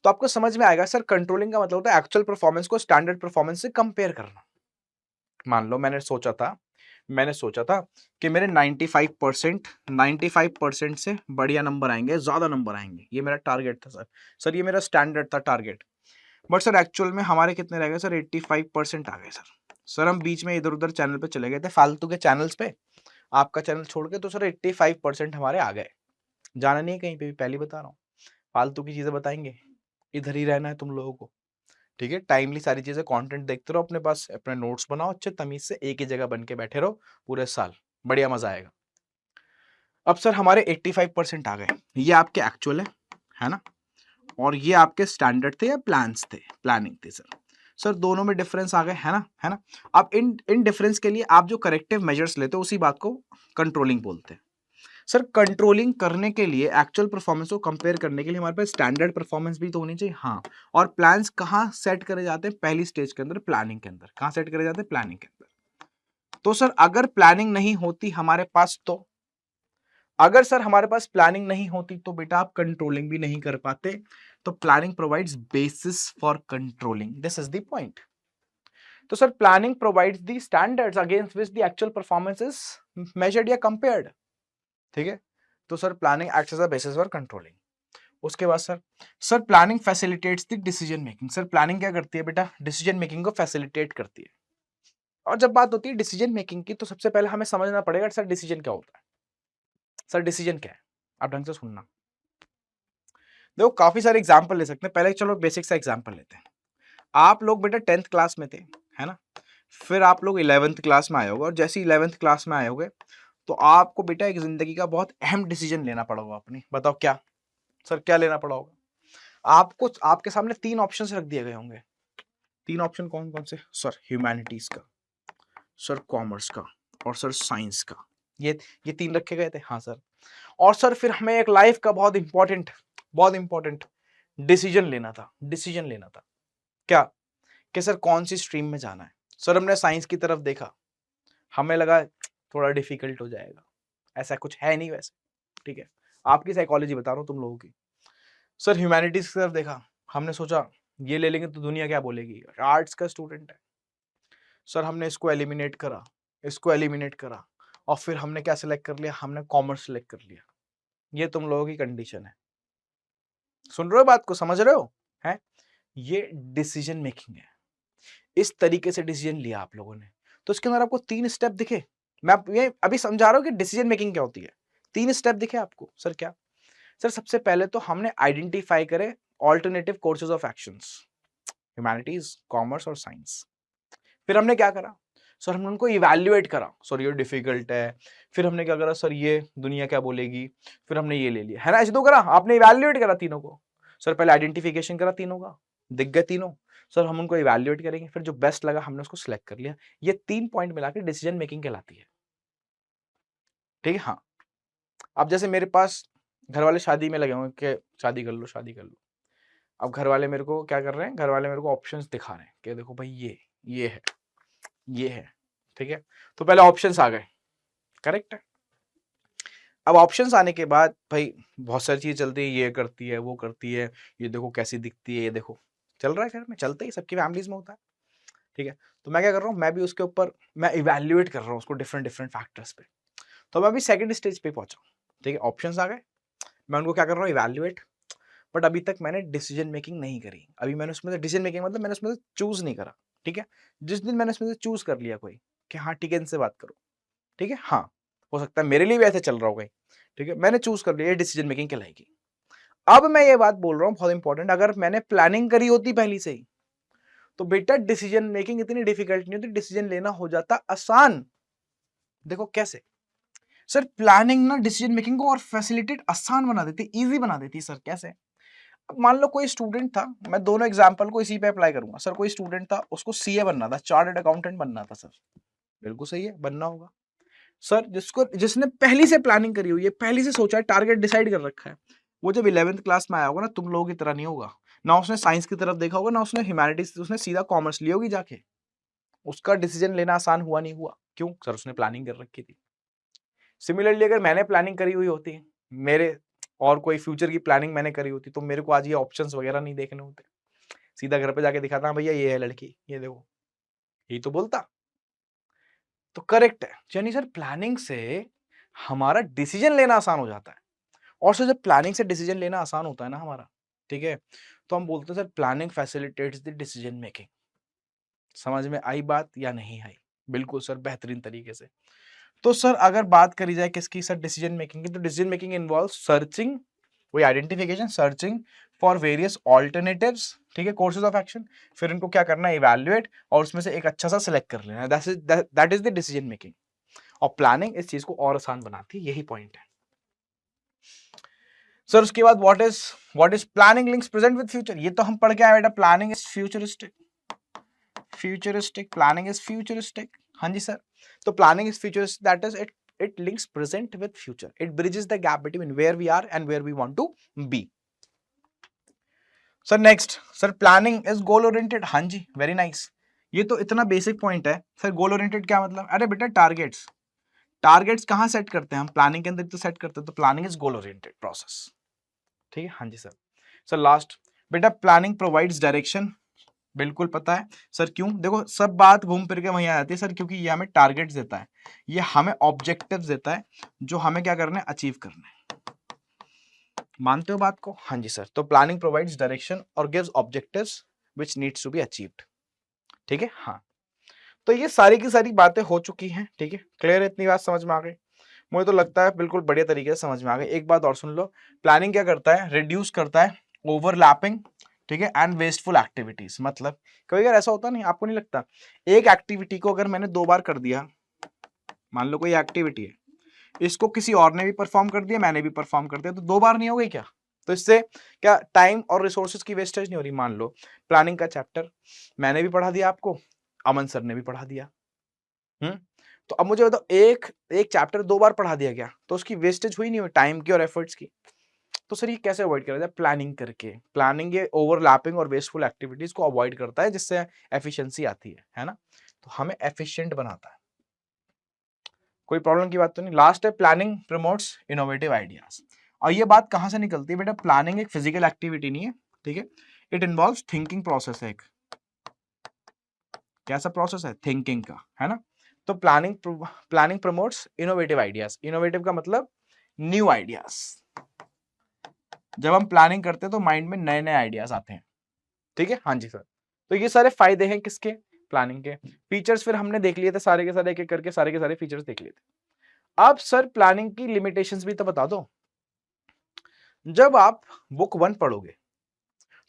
तो आपको समझ में आएगा सर कंट्रोलिंग का मतलब होता है एक्चुअल परफॉर्मेंस को स्टैंडर्ड परफॉर्मेंस से कंपेयर करना। मान लो मैंने सोचा था कि मेरे 95% से बढ़िया नंबर आएंगे, ज्यादा नंबर आएंगे, ये मेरा टारगेट था सर। सर ये मेरा स्टैंडर्ड था टारगेट, बट सर एक्चुअल में हमारे कितने रह गए सर? 85% आ गए सर। सर हम बीच में इधर उधर चैनल पे चले गए थे, फालतू के चैनल्स पे, आपका चैनल छोड़ के। तो सर 85% हमारे आ गए। जाना नहीं है कहीं पे भी, पहले बता रहा हूँ, फालतू की चीजें बताएंगे, इधर ही रहना है तुम लोगों को, ठीक है। टाइमली सारी चीजें कंटेंट देखते रहो, अपने पास अपने नोट्स बनाओ अच्छे तमीज से, एक ही जगह बन के बैठे रहो पूरे साल, बढ़िया मजा आएगा। अब सर हमारे 85% आ गए, ये आपके एक्चुअल है ना, और ये आपके स्टैंडर्ड थे या प्लान्स थे, प्लानिंग थी सर। सर दोनों में डिफरेंस आ गए, है ना। अब इन डिफरेंस के लिए आप जो करेक्टिव मेजर्स लेते हो उसी बात को कंट्रोलिंग बोलते हैं। सर कंट्रोलिंग करने के लिए, एक्चुअल परफॉर्मेंस को कंपेयर करने के लिए हमारे पास स्टैंडर्ड परफॉर्मेंस भी तो होनी चाहिए, हाँ। और प्लान्स कहाँ सेट करे जाते हैं? पहली स्टेज के अंदर, प्लानिंग के अंदर। कहाँ सेट करे जाते हैं? प्लानिंग के अंदर। तो सर अगर प्लानिंग नहीं होती हमारे पास, तो अगर सर हमारे पास प्लानिंग नहीं होती तो बेटा आप कंट्रोलिंग भी नहीं कर पाते। तो planning provides basis for controlling, this is the point. तो sir planning provides the standards against which the actual performance is measured या कंपेयर्ड, ठीक है। तो sir planning acts as a basis for controlling. उसके बाद sir planning facilitates the decision making. Sir planning क्या करती है बेटा? डिसीजन मेकिंग को फैसिलिटेट करती है। और जब बात होती है डिसीजन मेकिंग की, तो सबसे पहले हमें समझना पड़ेगा सर डिसीजन क्या होता है। सर डिसीजन क्या है? आप ढंग से सुनना। देखो काफी सारे एग्जाम्पल ले सकते हैं, पहले चलो बेसिक सा एग्जाम्पल लेते हैं। आप लोग बेटा 10th क्लास में थे, है ना, फिर आप लोग 11th क्लास में आए होगे, और जैसे 11th क्लास में आए होगे तो आपको बेटा एक जिंदगी का बहुत अहम डिसीजन लेना पड़ेगा अपनी। बताओ क्या? सर क्या लेना पड़ा होगा आपको? आपके सामने 3 ऑप्शंस रख दिए गए होंगे। 3 ऑप्शन कौन कौन से? सर ह्यूमैनिटीज का, सर कॉमर्स का, और सर साइंस का। ये 3 रखे गए थे, हाँ सर। और सर फिर हमें एक लाइफ का बहुत इंपॉर्टेंट डिसीजन लेना था। क्या? कि सर कौन सी स्ट्रीम में जाना है। सर हमने साइंस की तरफ देखा, हमें लगा थोड़ा डिफिकल्ट हो जाएगा, ऐसा कुछ है नहीं वैसे, ठीक है, आपकी साइकोलॉजी बता रहा हूँ तुम लोगों की। सर ह्यूमैनिटीज की तरफ देखा, हमने सोचा ये ले लेंगे तो दुनिया क्या बोलेगी, आर्ट्स का स्टूडेंट है। सर हमने इसको एलिमिनेट करा और फिर हमने क्या सिलेक्ट कर लिया, हमने कॉमर्स सिलेक्ट कर लिया। ये तुम लोगों की कंडीशन है, सुन रहे हो बात को, समझ रहे हो? है ये डिसीजन मेकिंग है, इस तरीके से डिसीजन लिया आप लोगों ने। तो इसके अंदर आपको 3 स्टेप दिखे, मैं ये अभी समझा रहा हूं कि डिसीजन मेकिंग क्या होती है। 3 स्टेप दिखे आपको, सर क्या? सर सबसे पहले तो हमने आइडेंटिफाई करे alternative courses of actions, humanities, commerce और साइंस। फिर हमने क्या करा, सर हमने उनको इवैल्यूएट करा, सर ये डिफिकल्ट है। फिर हमने क्या करा, सर ये दुनिया क्या बोलेगी, फिर हमने ये ले लिया, है ना, ऐसे तो करा आपने, इवैल्यूएट करा तीनों को। सर पहले आइडेंटिफिकेशन करा तीनों का, दिख गए तीनों, सर हम उनको इवैल्यूएट करेंगे, फिर जो बेस्ट लगा हमने उसको सिलेक्ट कर लिया। ये 3 पॉइंट मिला के डिसीजन मेकिंग कहलाती है, ठीक है। हाँ, अब जैसे मेरे पास घर वाले शादी में लगे होंगे कि शादी कर लो। अब घर वाले मेरे को क्या कर रहे हैं, घर वाले मेरे को ऑप्शंस दिखा रहे हैं कि देखो भाई ये है, ठीक है। तो पहले ऑप्शंस आ गए, करेक्ट है। अब ऑप्शंस आने के बाद भाई बहुत सारी चीज चलती है, ये करती है, वो करती है, ये देखो कैसी दिखती है, ये देखो चल रहा है घर में, चलते ही सबकी फैमिलीज में होता है, ठीक है। तो मैं क्या कर रहा हूँ, मैं भी उसके ऊपर मैं इवैल्यूएट कर रहा हूँ उसको डिफरेंट फैक्टर्स पे। तो मैं अभी सेकंड स्टेज पे पहुंचा, ठीक है। ऑप्शंस आ गए, मैं उनको क्या कर रहा हूँ, इवैल्यूएट। बट अभी तक मैंने डिसीजन मेकिंग नहीं करी, अभी मैंने उसमें से डिसीजन मेकिंग मतलब मैंने उसमें से चूज नहीं करा, ठीक है। जिस दिन मैंने उसमें से चूज कर लिया कोई कि हाँ ठीक है इनसे बात करो, ठीक है, हाँ हो सकता है मेरे लिए भी ऐसे चल रहा हो कहीं, ठीक है, मैंने चूज कर लिया, ये डिसीजन मेकिंग कहलाएगी। अब मैं ये बात बोल रहा हूँ बहुत इंपॉर्टेंट, अगर मैंने प्लानिंग करी होती पहले से ही तो बेटा डिसीजन मेकिंग इतनी डिफिकल्ट नहीं होती, डिसीजन लेना हो जाता आसान। देखो कैसे, सर प्लानिंग ना डिसीजन मेकिंग को और फैसिलिटेट आसान बना देती, इजी बना देती। सर कैसे? अब मान लो कोई स्टूडेंट था, मैं दोनों एग्जांपल को इसी पे अप्लाई करूंगा। सर कोई स्टूडेंट था, उसको सीए बनना था, चार्टर्ड अकाउंटेंट बनना था। सर बिल्कुल सही है, बनना होगा। सर जिसने पहली से प्लानिंग करी हुई है, पहली से सोचा है, टारगेट डिसाइड कर रखा है, वो जब 11th क्लास में आया होगा ना, तुम लोगों की तरह नहीं होगा, ना उसने साइंस की तरफ देखा होगा, ना उसने ह्यूमैनिटीज, उसने सीधा कॉमर्स ली होगी जाके। उसका डिसीजन लेना आसान हुआ नहीं हुआ, क्यों? सर उसने प्लानिंग कर रखी थी। सिमिलरली अगर मैंने प्लानिंग करी हुई होती, मेरे और कोई फ्यूचर की प्लानिंग मैंने करी होती, तो मेरे को आज ये ऑप्शंस वगैरह नहीं देखने होते, सीधा घर पे जाके दिखाता, हाँ भैया ये है लड़की, ये देखो, यही तो बोलता। तो करेक्ट है, यानी सर प्लानिंग से हमारा डिसीजन लेना आसान हो जाता है। और सर जब प्लानिंग से डिसीजन लेना आसान होता है ना हमारा, ठीक है, तो हम बोलते हैं sir planning facilitates the decision making. समझ में आई बात या नहीं आई? बिल्कुल सर, बेहतरीन तरीके से। तो सर अगर बात करी जाए किसकी, सर डिसीजन मेकिंग की, तो डिसीजन मेकिंग इन्वॉल्व सर्चिंग, कोई identification, searching for various alternatives, ठीक है, कोर्सेज ऑफ एक्शन, फिर इनको क्या करना है, इवैल्यूएट, और उसमें से एक अच्छा सा सिलेक्ट कर लेना है, that is the decision making. और प्लानिंग इस चीज को और आसान बनाती है, यही पॉइंट है। सर उसके बाद what is planning links present with future, ये तो हम पढ़ के आए बेटा, planning is futuristic, planning is futuristic, हाँ जी सर। तो planning is futuristic, that is it links present with future, it bridges the gap between where we are and where we want to be. Sir next, sir planning is goal oriented, हाँ जी very nice. ये तो इतना basic point है। Sir goal oriented क्या मतलब? अरे बेटा targets कहाँ सेट करते हैं हम? प्लानिंग के अंदर तो सेट करते हैं, तो planning is goal oriented process, ठीक है, हाँ जी सर। सर लास्ट बेटा, प्लानिंग प्रोवाइड्स डायरेक्शन, बिल्कुल पता है सर, क्यों? देखो सब बात घूम फिर के वहीं आ जाती है सर, क्योंकि ये हमें टारगेट्स देता है, ये हमें ऑब्जेक्टिव्स देता है, जो हमें क्या करना है, अचीव करना है। मानते हो बात को? हाँ जी सर। तो प्लानिंग प्रोवाइड्स डायरेक्शन और gives objectives which needs to be achieved, ठीक है, हाँ। तो ये सारी की सारी बातें हो चुकी हैं, ठीक है, क्लियर है? इतनी बात समझ में आ गई? मुझे तो लगता है बिल्कुल बढ़िया तरीके से समझ में आ गई। एक बात और सुन लो, प्लानिंग क्या करता है, रिड्यूस करता है ओवरलैपिंग, ठीक है, एंड वेस्टफुल एक्टिविटीज। मतलब कभी अगर ऐसा होता नहीं, आपको नहीं लगता एक एक्टिविटी को अगर मैंने 2 बार कर दिया, मान लो कोई एक्टिविटी है, इसको किसी और ने भी परफॉर्म कर दिया, मैंने भी परफॉर्म कर दिया, तो 2 बार नहीं हो गई क्या? तो इससे क्या टाइम और रिसोर्सेज की वेस्टेज नहीं हो रही? मान लो प्लानिंग का चैप्टर मैंने भी पढ़ा दिया आपको, अमन सर ने भी पढ़ा दिया, तो अब मुझे बताओ, एक एक चैप्टर 2 बार पढ़ा दिया गया तो उसकी वेस्टेज हुई नहीं हुई टाइम की और एफर्ट्स की? तो सर ये कैसे अवॉइड करा जाए? प्लानिंग करके। प्लानिंग ये ओवरलैपिंग और वेस्टफुल एक्टिविटीज को अवॉइड करता है, जिससे एफिशिएंसी आती है ना? तो हमें एफिशिएंट बनाता है। कोई प्रॉब्लम की बात तो नहीं। लास्ट है, प्लानिंग प्रमोट्स इनोवेटिव आइडियाज। और ये बात कहां से निकलती है बेटा? प्लानिंग एक फिजिकल एक्टिविटी नहीं है, ठीक है? इट इन्वॉल्व्स थिंकिंग प्रोसेस है एक। कैसा प्रोसेस है? थिंकिंग का, है ना? तो planning promotes innovative ideas. Innovative का मतलब न्यू आइडियाज। जब हम प्लानिंग करते हैं तो माइंड में नए नए आइडियाज आते हैं, ठीक है? हाँ जी सर। तो ये सारे फायदे हैं किसके? प्लानिंग के। फीचर्स फिर हमने देख लिए थे सारे के सारे, एक एक करके सारे के सारे फीचर्स देख लिए थे। अब सर प्लानिंग की लिमिटेशंस भी तो बता दो। जब आप बुक 1 पढ़ोगे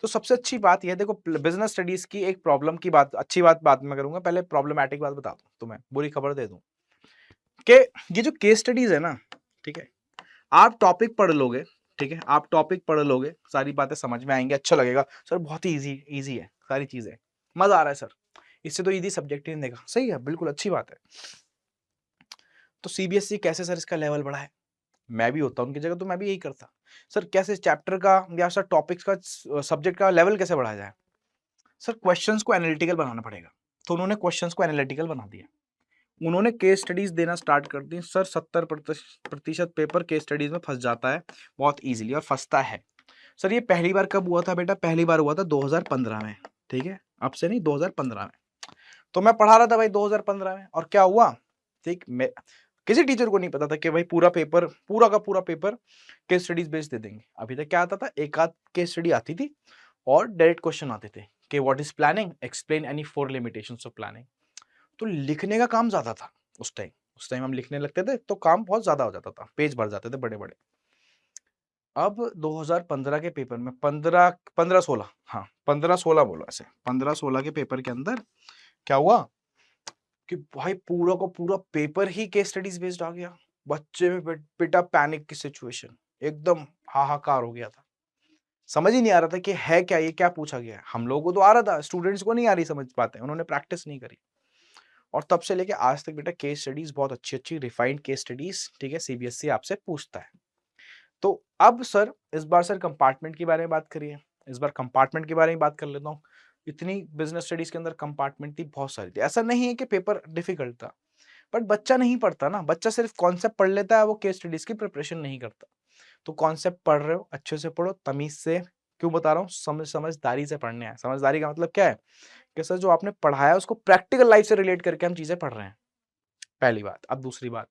तो सबसे अच्छी बात यह देखो, बिजनेस स्टडीज की एक प्रॉब्लम की बात, अच्छी बात बाद में करूंगा, पहले प्रॉब्लमैटिक बात बता दूं तुम्हें, बुरी खबर दे दूं कि ये जो केस स्टडीज है ना, ठीक है, आप टॉपिक पढ़ लोगे, ठीक है, आप टॉपिक पढ़ लोगे, सारी बातें समझ में आएंगे, अच्छा लगेगा सर, बहुत ही इजी इजी है सारी चीजें, मजा आ रहा है सर, इससे तो इजी सब्जेक्ट ही नहीं देखा। सही है, बिल्कुल अच्छी बात है। तो सीबीएसई कैसे सर इसका लेवल बढ़ाए? मैं भी होता उनकी जगह तो मैं भी यही करता। सर कैसे चैप्टर का या सर टॉपिक्स का, सब्जेक्ट का लेवल कैसे बढ़ाया जाए? सर क्वेश्चंस को एनालिटिकल बनाना पड़ेगा। तो उन्होंने क्वेश्चंस को एनालिटिकल बना दिया, उन्होंने केस स्टडीज देना स्टार्ट कर दी। सर 70% पेपर केस स्टडीज में फंस जाता है बहुत इजीली, और फंसता है। सर ये पहली बार कब हुआ था बेटा? पहली बार हुआ था 2015 में, ठीक है, अब से नहीं, 2015 में। तो मैं पढ़ा रहा था भाई 2015 में, और क्या हुआ, ठीक, मैं किसी टीचर को नहीं पता था कि भाई पूरा पेपर, पूरा का पूरा पेपर केस स्टडीज बेस्ड दे देंगे। अभी तक क्या आता था, एक आध केस स्टडी आती थी और डायरेक्ट क्वेश्चन आते थे कि what is planning, explain any 4 limitations of planning. तो लिखने का काम ज्यादा था उस टाइम हम लिखने लगते थे तो काम बहुत ज्यादा हो जाता था, पेज भर जाते थे बड़े बड़े। अब 2015 के पेपर में 15-16, हाँ 15-16 बोलो ऐसे, 15-16 के पेपर के अंदर क्या हुआ कि भाई पूरा का पूरा पेपर ही केस स्टडीज बेस्ड आ गया। बच्चे में बेटा पैनिक की सिचुएशन, एकदम हाहाकार हो गया था। समझ ही नहीं आ रहा था कि है क्या, ये क्या पूछा गया है। हम लोगों को तो आ रहा था, स्टूडेंट्स को नहीं आ रही समझ पाते, उन्होंने प्रैक्टिस नहीं करी। और तब से लेके आज तक बेटा केस स्टडीज बहुत अच्छी अच्छी रिफाइंड केस स्टडीज, ठीक है, सीबीएसई आपसे पूछता है। तो अब सर इस बार सर कंपार्टमेंट के बारे में बात करिए, इस बार कंपार्टमेंट के बारे में बात कर लेता हूँ। इतनी बिजनेस स्टडीज के अंदर कंपार्टमेंट थी, बहुत सारी थी। ऐसा नहीं है कि पेपर डिफिकल्ट था, बट बच्चा नहीं पढ़ता ना, बच्चा सिर्फ कॉन्सेप्ट पढ़ लेता है, वो केस स्टडीज की प्रिपरेशन नहीं करता। तो कॉन्सेप्ट पढ़ रहे हो, अच्छे से पढ़ो, तमीज से। क्यों बता रहा हूँ? समझदारी से पढ़ने हैं। समझदारी का मतलब क्या है कि सर जो आपने पढ़ाया है उसको प्रैक्टिकल लाइफ से रिलेट करके हम चीजें पढ़ रहे हैं, पहली बात। अब दूसरी बात,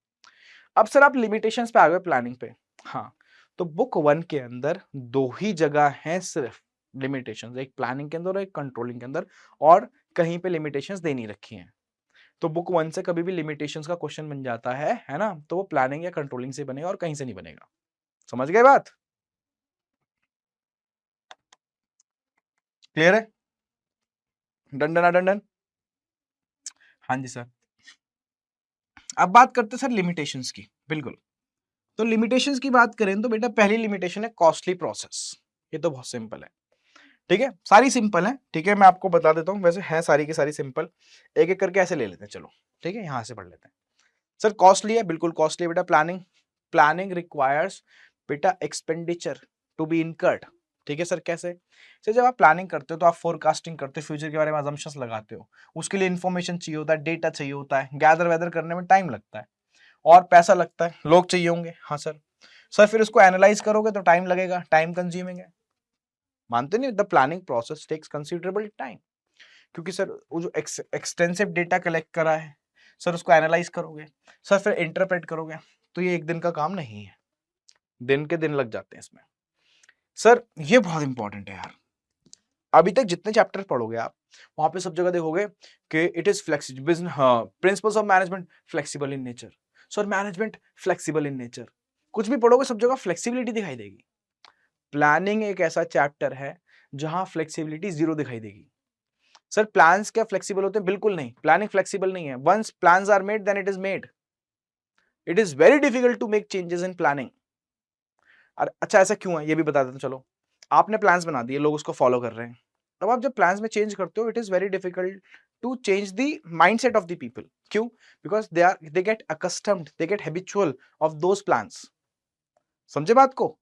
अब सर आप लिमिटेशंस पे आ गए, प्लानिंग पे। हाँ, तो बुक 1 के अंदर 2 ही जगह हैं सिर्फ लिमिटेशंस, एक प्लानिंग के अंदर और एक कंट्रोलिंग के अंदर, और कहीं पे लिमिटेशंस दे नहीं रखी हैं। तो बुक 1 से कभी भी लिमिटेशंस का क्वेश्चन बन जाता है ना, तो वो प्लानिंग या कंट्रोलिंग से बनेगा और कहीं से नहीं बनेगा। समझ गए बात? क्लियर है? Done done done done. हाँ जी सर। अब बात करते हैं सर लिमिटेशंस की। बिल्कुल, तो लिमिटेशंस की बात करें तो बेटा पहली लिमिटेशन है कॉस्टली प्रोसेस। ये तो बहुत सिंपल है, ठीक है, सारी सिंपल है, ठीक है, मैं आपको बता देता हूँ, वैसे है सारी की सारी सिंपल। एक एक करके ऐसे ले लेते हैं, चलो ठीक है, यहां से पढ़ लेते हैं। सर कॉस्टली है, बिल्कुल कॉस्टली है बेटा। प्लानिंग प्लानिंग रिक्वायर्स बेटा एक्सपेंडिचर टू बी इनकर्ड, ठीक है सर। कैसे? सर जब आप प्लानिंग करते हो तो आप फोरकास्टिंग करते हो, फ्यूचर के बारे में अजम्पशंस लगाते हो, उसके लिए इन्फॉर्मेशन चाहिए होता है, डेटा चाहिए होता है, गैदर वैदर करने में टाइम लगता है और पैसा लगता है, लोग चाहिए होंगे, हाँ सर। सर फिर उसको एनालाइज करोगे तो टाइम लगेगा, टाइम कंज्यूमिंग है, मानते नहीं? The planning process takes considerable time, क्योंकि सर वो जो एक्सटेंसिव डेटा कलेक्ट करा है, सर उसको एनालाइज करोगे, सर फिर इंटरप्रेट करोगे, तो ये एक दिन का काम नहीं है, दिन के दिन लग जाते हैं इसमें। सर ये बहुत इंपॉर्टेंट है यार, अभी तक जितने चैप्टर पढ़ोगे आप, वहां पे सब जगह देखोगे कि इट इज फ्लेक्सिबल बिजनेस, हाँ, principles of management flexible in nature. Sir management flexible in nature, कुछ भी पढ़ोगे सब जगह फ्लेक्सिबिलिटी दिखाई देगी। प्लानिंग एक ऐसा चैप्टर है जहां फ्लेक्सिबिलिटी जीरो दिखाई देगी। सर प्लान्स क्या फ्लेक्सिबल होते हैं? बिल्कुल नहीं, प्लानिंग फ्लेक्सिबल नहीं है। Once plans are made then it is made, it is very difficult to make changes in planning. अच्छा ऐसा क्यों है ये भी बता देता हूं, चलो। आपने प्लान्स बना दिए, लोग उसको फॉलो कर रहे हैं, तब आप जब प्लान्स में चेंज करते हो, it is very difficult to change the mindset of the people. क्यों? Because they get accustomed, they get habitual of those plans. समझे बात को?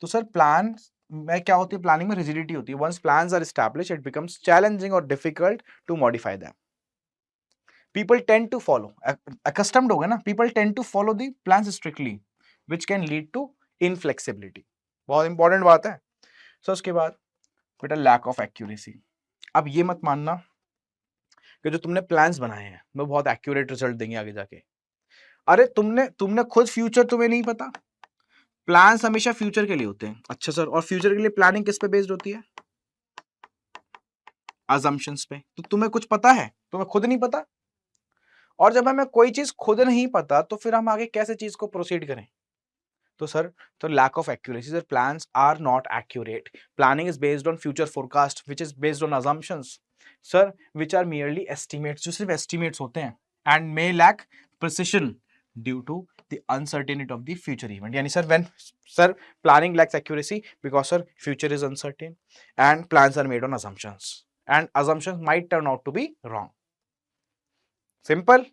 तो सर प्लान में क्या होती है? प्लानिंग में रिजिडिटी होती है. Once plans are establish it becomes challenging और difficult to modify them. People tend to follow, accustomed हो गए ना, people tend to follow the plans strictly, which can lead to inflexibility. बहुत इंपॉर्टेंट बात है. सो उसके बाद बेटा लैक ऑफ एक्यूरेसी. अब ये मत मानना कि जो तुमने प्लान्स बनाए हैं वो बहुत एक्यूरेट रिजल्ट देंगे आगे जाके. अरे तुमने खुद फ्यूचर तुम्हें नहीं पता. प्लान्स हमेशा फ्यूचर के लिए होते हैं. अच्छा सर, और फ्यूचर के लिए प्लानिंग किस पे बेस्ड होती है? अजम्पशंस पे. तो तुम्हें कुछ पता है? तुम्हें खुद नहीं पता. और जब हमें कोई चीज खुद नहीं पता तो फिर हम आगे कैसे चीज को प्रोसीड करें? तो सर, तो lack of accuracy. Sir plans are not accurate. Planning is based on future forecast which is based on assumptions sir, which are merely estimates, जो सिर्फ एस्टिमेट्स होते हैं, and may lack precision due to the uncertainty of the future event. यानी sir when sir planning lacks accuracy because sir future is uncertain and plans are made on assumptions and assumptions might turn out to be wrong. Simple.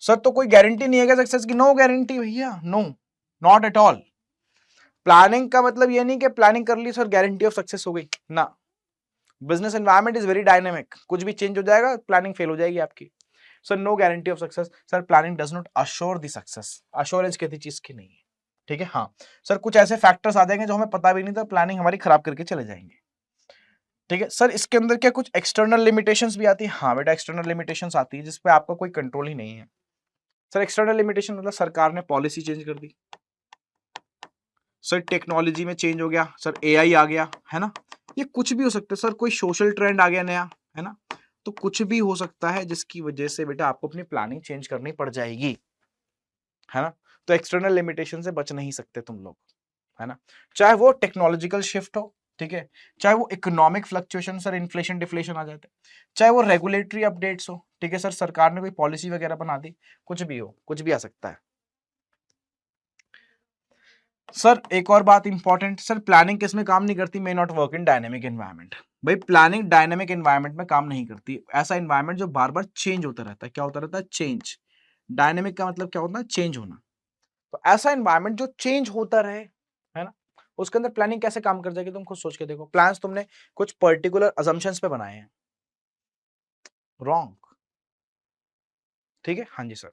Sir तो कोई guarantee नहीं है क्या success की? No guarantee भैया, no, not at all. Planning का मतलब ये नहीं कि प्लानिंग कर ली सर गारंटी ऑफ सक्सेस हो गई ना. Business environment is very dynamic. कुछ भी चेंज हो जाएगा, प्लानिंग फेल हो जाएगी आपकी. Sir no guarantee of success. Sir planning does not assure the success. Assurance किसी चीज की नहीं है. ठीक है. हाँ सर, कुछ ऐसे फैक्टर्स आ जाएंगे जो हमें पता भी नहीं था, प्लानिंग हमारी खराब करके चले जाएंगे. ठीक है सर, इसके अंदर क्या कुछ एक्सटर्नल लिमिटेशंस भी आती है? हाँ बेटा, एक्सटर्नल लिमिटेशंस आती है जिसपे आपका कोई कंट्रोल ही नहीं है. सर एक्सटर्नल लिमिटेशन मतलब सरकार ने पॉलिसी चेंज कर दी, सर टेक्नोलॉजी में चेंज हो गया, सर एआई आ गया, है ना. ये कुछ भी हो सकता है सर. कोई सोशल ट्रेंड आ गया नया, है ना. तो कुछ भी हो सकता है जिसकी वजह से बेटा आपको अपनी प्लानिंग चेंज करनी पड़ जाएगी, है ना. तो एक्सटर्नल लिमिटेशन से बच नहीं सकते तुम लोग, है ना. चाहे वो टेक्नोलॉजिकल शिफ्ट हो, ठीक है, चाहे वो economic fluctuation, sir inflation deflation आ जाते हैं, चाहे वो रेगुलेटरी अपडेट्स हो, ठीक है सर, सरकार ने कोई पॉलिसी वगैरह बना दी, कुछ भी हो, कुछ भी आ सकता है. सर एक और बात इंपॉर्टेंट, सर प्लानिंग किस में काम नहीं करती? May not work in dynamic environment. भाई प्लानिंग डायनेमिक एनवायरनमेंट में काम नहीं करती. ऐसा एनवायरनमेंट जो बार बार चेंज होता रहता है. क्या होता रहता है? चेंज. डायनेमिक का मतलब क्या होता है? चेंज होना. तो ऐसा एनवायरनमेंट जो चेंज होता रहे, है ना, उसके अंदर प्लानिंग कैसे काम कर जाएगी? तुम खुद सोच के देखो. प्लान्स तुमने कुछ पर्टिकुलर अजम्पशंस पे बनाए हैं, रॉन्ग. ठीक है. हाँ जी सर,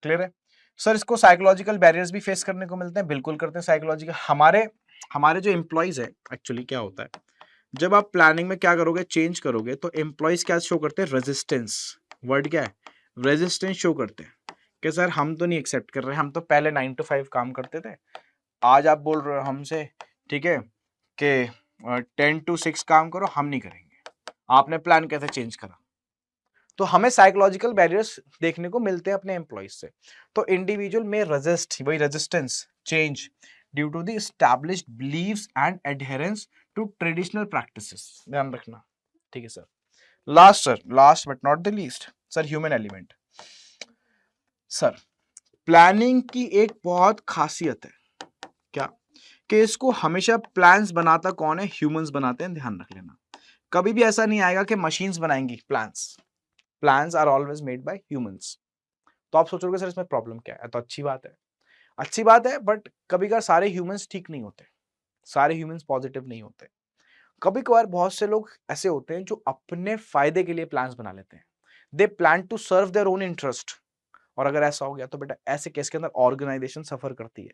क्लियर है. सर इसको साइकोलॉजिकल बैरियर्स भी फेस करने को मिलते हैं. बिल्कुल करते हैं. साइकोलॉजिकल हमारे हमारे जो एम्प्लॉयज है, एक्चुअली क्या होता है, जब आप प्लानिंग में क्या करोगे, चेंज करोगे, तो एम्प्लॉयज क्या शो करते हैं? रेजिस्टेंस. वर्ड क्या है? रेजिस्टेंस शो करते हैं कि सर हम तो नहीं एक्सेप्ट कर रहे, हम तो पहले 9 to 5 काम करते थे, आज आप बोल रहे हो हमसे, ठीक है, कि 10 to 6 काम करो, हम नहीं करेंगे. आपने प्लान कैसे चेंज करा? तो हमें साइकोलॉजिकल बैरियर्स देखने को मिलते हैं अपने एम्प्लॉइज से. तो इंडिविजुअल में रेजिस्ट, वही resistance, change due to the established beliefs and adherence to traditional practices. ध्यान रखना. ठीक है सर. Last sir, last but not the least, sir human element. Sir planning की एक बहुत खासियत है, क्या, कि इसको हमेशा प्लान्स बनाता कौन है? ह्यूमंस बनाते हैं. ध्यान रख लेना. कभी भी ऐसा नहीं आएगा कि मशीन्स बनाएंगी plans. Plans are always made by humans. तो आप सोचोगे सर इसमें प्रॉब्लम क्या है? तो अच्छी बात है, अच्छी बात है, बट कभी कभार सारे ह्यूमंस ठीक नहीं होते, सारे ह्यूमंस पॉजिटिव नहीं होते. कभी कभार बहुत से लोग ऐसे होते हैं जो अपने फायदे के लिए प्लान्स बना लेते हैं. They plan to serve their own interest. और अगर ऐसा हो गया तो बेटा ऐसे केस के अंदर ऑर्गेनाइजेशन सफर करती है.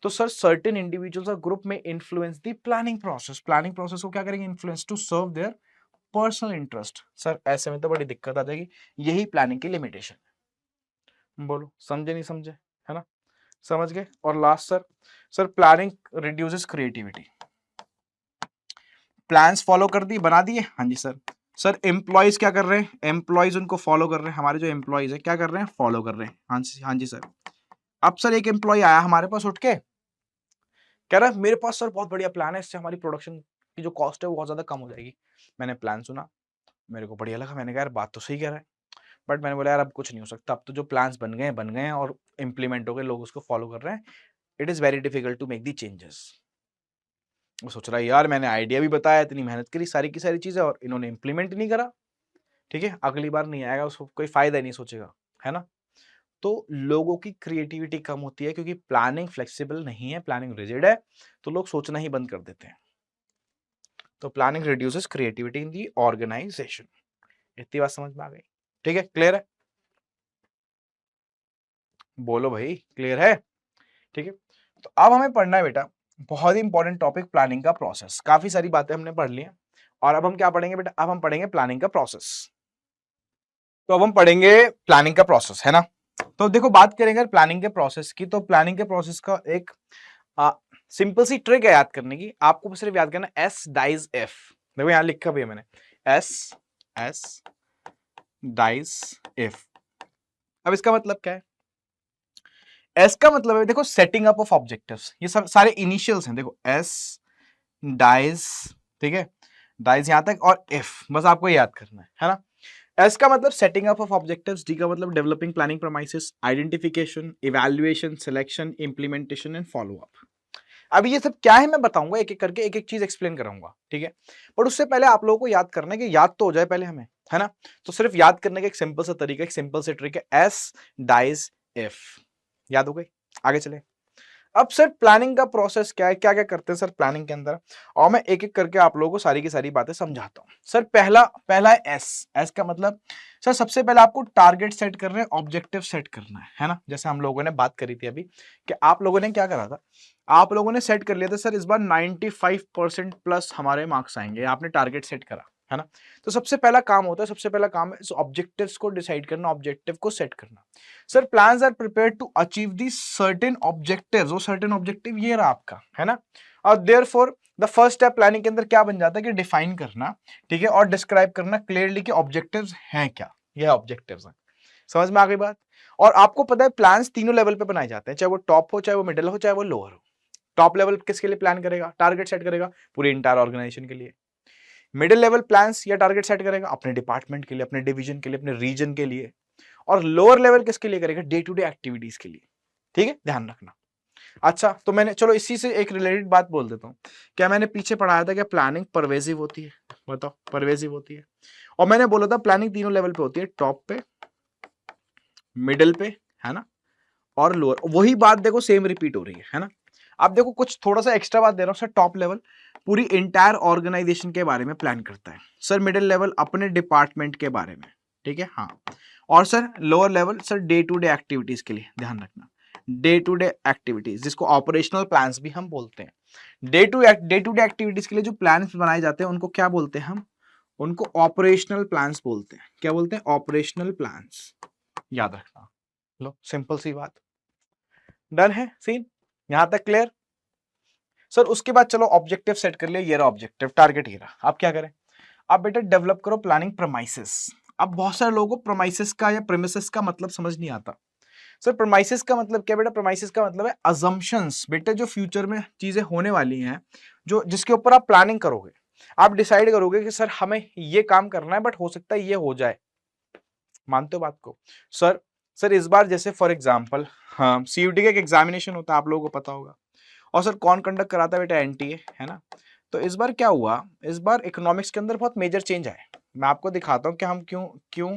तो सर सर्टेन इंडिविजुअल्स और ग्रुप में influence the planning process. Planning process को क्या करेंगे? Influence to serve their personal interest. Sir ऐसे में तो बड़ी दिक्कत आ जाएगी. यही प्लानिंग की लिमिटेशन है. बोलो समझे नहीं समझे? है ना, समझ गए. और last sir, sir planning reduces creativity. Plans follow कर दी, बना दिए, हाँ जी सर. सर एम्प्लॉयज क्या कर रहे हैं? एम्प्लॉयज उनको फॉलो कर रहे हैं. हमारे जो एम्प्लॉयज है क्या कर रहे हैं? फॉलो कर रहे हैं. हाँ जी सर. अब सर एक एम्प्लॉय आया हमारे पास उठ के, कह रहा है मेरे पास सर बहुत बढ़िया प्लान है, इससे हमारी प्रोडक्शन की जो कॉस्ट है वो बहुत ज्यादा कम हो जाएगी. मैंने प्लान सुना, मेरे को बढ़िया लगा. मैंने कहा यार बात तो सही कह रहा है, बट मैंने बोला यार अब कुछ नहीं हो सकता. अब तो जो प्लान्स बन गए हैं और इम्प्लीमेंट हो गए, लोग उसको फॉलो कर रहे हैं. It is very difficult to make the changes. वो सोच रहा है यार मैंने आइडिया भी बताया, इतनी मेहनत करी, सारी की सारी चीजें, और इन्होंने इंप्लीमेंट नहीं करा, ठीक है, अगली बार नहीं आएगा, उसको कोई फायदा नहीं सोचेगा, है ना। तो लोगों की क्रिएटिविटी कम होती है क्योंकि प्लानिंग फ्लेक्सिबल नहीं है, प्लानिंग रिजिड है, तो लोग सोचना ही बंद कर देते हैं। तो planning reduces creativity in the organisation. इतनी बात समझ में आ गई? ठीक है, क्लियर है? बोलो भाई, क्लियर है? ठीक है, तो अब हमें पढ़ना है बेटा बहुत ही इंपॉर्टेंट टॉपिक, प्लानिंग का प्रोसेस। काफी सारी बातें हमने पढ़ ली हैं, और अब हम क्या पढ़ेंगे बेटा? अब हम पढ़ेंगे प्लानिंग का प्रोसेस। तो अब हम पढ़ेंगे प्लानिंग का प्रोसेस, है ना। तो देखो, बात करेंगे प्लानिंग के प्रोसेस की, तो प्लानिंग के प्रोसेस का एक सिंपल सी ट्रिक है याद करने की। आपको सिर्फ याद करना एस डाइज एफ। देखो यहां लिखा भी है मैंने, एस डाइज एफ। अब इसका मतलब क्या है? एस का मतलब है देखो सेटिंग अप ऑफ ऑब्जेक्टिव्स, ये सब सारे इनिशियल्स हैं। देखो एस डाइज, ठीक है, डाइज यहां तक, और एफ बस आपको याद करना है ना। एस का मतलब setting up of objectives, D का मतलब developing planning promises, identification, evaluation, selection, implementation and follow up. अब ये सब क्या है मैं बताऊंगा, एक एक करके एक एक चीज एक्सप्लेन कराऊंगा, ठीक है। पर उससे पहले आप लोगों को याद करना है कि याद तो हो जाए पहले हमें, है ना। तो सिर्फ याद करने का एक सिंपल सा तरीका, एक सिंपल सा ट्रिक है, एस डाइज एफ। याद हो गई? आगे चले। अब सर प्लानिंग का प्रोसेस क्या है, क्या क्या करते हैं सर प्लानिंग के अंदर, और मैं एक एक करके आप लोगों को सारी की सारी बातें समझाता हूं। सर पहला पहला है एस। एस का मतलब सर सबसे पहले आपको टारगेट सेट करना है, ऑब्जेक्टिव सेट करना है ना। जैसे हम लोगों ने बात करी थी अभी कि आप लोगों ने क्या करा था, आप लोगों ने सेट कर लिया था सर इस बार 95% प्लस हमारे मार्क्स आएंगे, आपने टारगेट सेट करा, है ना। तो सबसे पहला काम होता है, सबसे पहला काम है इस ऑब्जेक्टिव्स को डिसाइड करना, ऑब्जेक्टिव को सेट करना। Sir plans are prepared to achieve the certain objectives, वो सर्टेन ऑब्जेक्टिव ये रहा आपका, है ना। और therefore the first step planning के अंदर क्या बन जाता है कि डिफाइन करना, ठीक है, और डिस्क्राइब करना क्लियरली कि ऑब्जेक्टिव्स हैं क्या, ये ऑब्जेक्टिव्स हैं। समझ में आ गई बात? और आपको पता है प्लान्स तीनों लेवल पे बनाए जाते हैं, चाहे वो टॉप हो, चाहे वो मिडिल हो, चाहे वो लोअर हो। टॉप लेवल किसके लिए प्लान करेगा? टारगेट सेट करेगा पूरी इंटायर ऑर्गेनाइजेशन के लिए। मिडिल लेवल प्लान्स या टारगेट सेट करेगा अपने डिपार्टमेंट के लिए, अपने डिवीजन के लिए, अपने रीजन के लिए। और लोअर लेवल किसके लिए करेगा? डे टू डे एक्टिविटीज के लिए। ठीक है, ध्यान रखना। अच्छा, तो मैंने चलो इसी से एक रिलेटेड बात बोल देता हूं। क्या मैंने पीछे पढ़ाया था कि प्लानिंग परवेजिव होती है? बताओ, परवेजिव होती है। और मैंने बोला था प्लानिंग तीनों लेवल पे होती है, टॉप पे, मिडिल पे, है ना, और लोअर। वही बात देखो सेम रिपीट हो रही है ना। आप देखो कुछ थोड़ा सा एक्स्ट्रा बात दे रहा हूं। सर टॉप लेवल पूरी इंटायर ऑर्गेनाइजेशन के बारे में प्लान करता है। सर मिडिल लेवल अपने डिपार्टमेंट के बारे में, ठीक है, हाँ। और sir lower level sir day to day activities के लिए, ध्यान रखना, डे टू डे एक्टिविटीज जिसको ऑपरेशनल प्लान्स भी हम बोलते हैं। डे टू डे एक्टिविटीज के लिए जो प्लान्स बनाए जाते हैं उनको क्या बोलते हैं हम? उनको ऑपरेशनल प्लान्स बोलते हैं। क्या बोलते हैं? Operational plans. याद रखना। लो सिंपल सी बात, डन है सीन, यहां तक क्लियर? सर उसके बाद चलो ऑब्जेक्टिव सेट कर लिया, ये रहा ऑब्जेक्टिव, टारगेट ये रहा। अब क्या करें? अब बेटा डेवलप करो प्लानिंग प्रेमाइसेस। अब बहुत सारे लोगों को प्रेमाइसेस का या प्रेमिसेस का मतलब समझ नहीं आता। सर प्रेमाइसेस का मतलब क्या बेटा? प्रेमाइसेस का मतलब है अजम्पशंस, बेटा जो फ्यूचर में चीजें होने वाली हैं, जो जिसके ऊपर आप प्लानिंग करोगे। आप डिसाइड करोगे कि सर हमें ये काम करना है, बट हो सकता है ये हो जाए। मानते हो बात को? सर सर इस बार जैसे फॉर एग्जांपल, हाँ, सीयूटी का एक एग्जामिनेशन होता है, आप लोगों को पता होगा। और सर कौन कंडक्ट कराता है? बेटा एनटीए, है ना। तो इस बार क्या हुआ, इस बार इकोनॉमिक्स के अंदर बहुत मेजर चेंज आए। मैं आपको दिखाता हूँ कि हम क्यों क्यों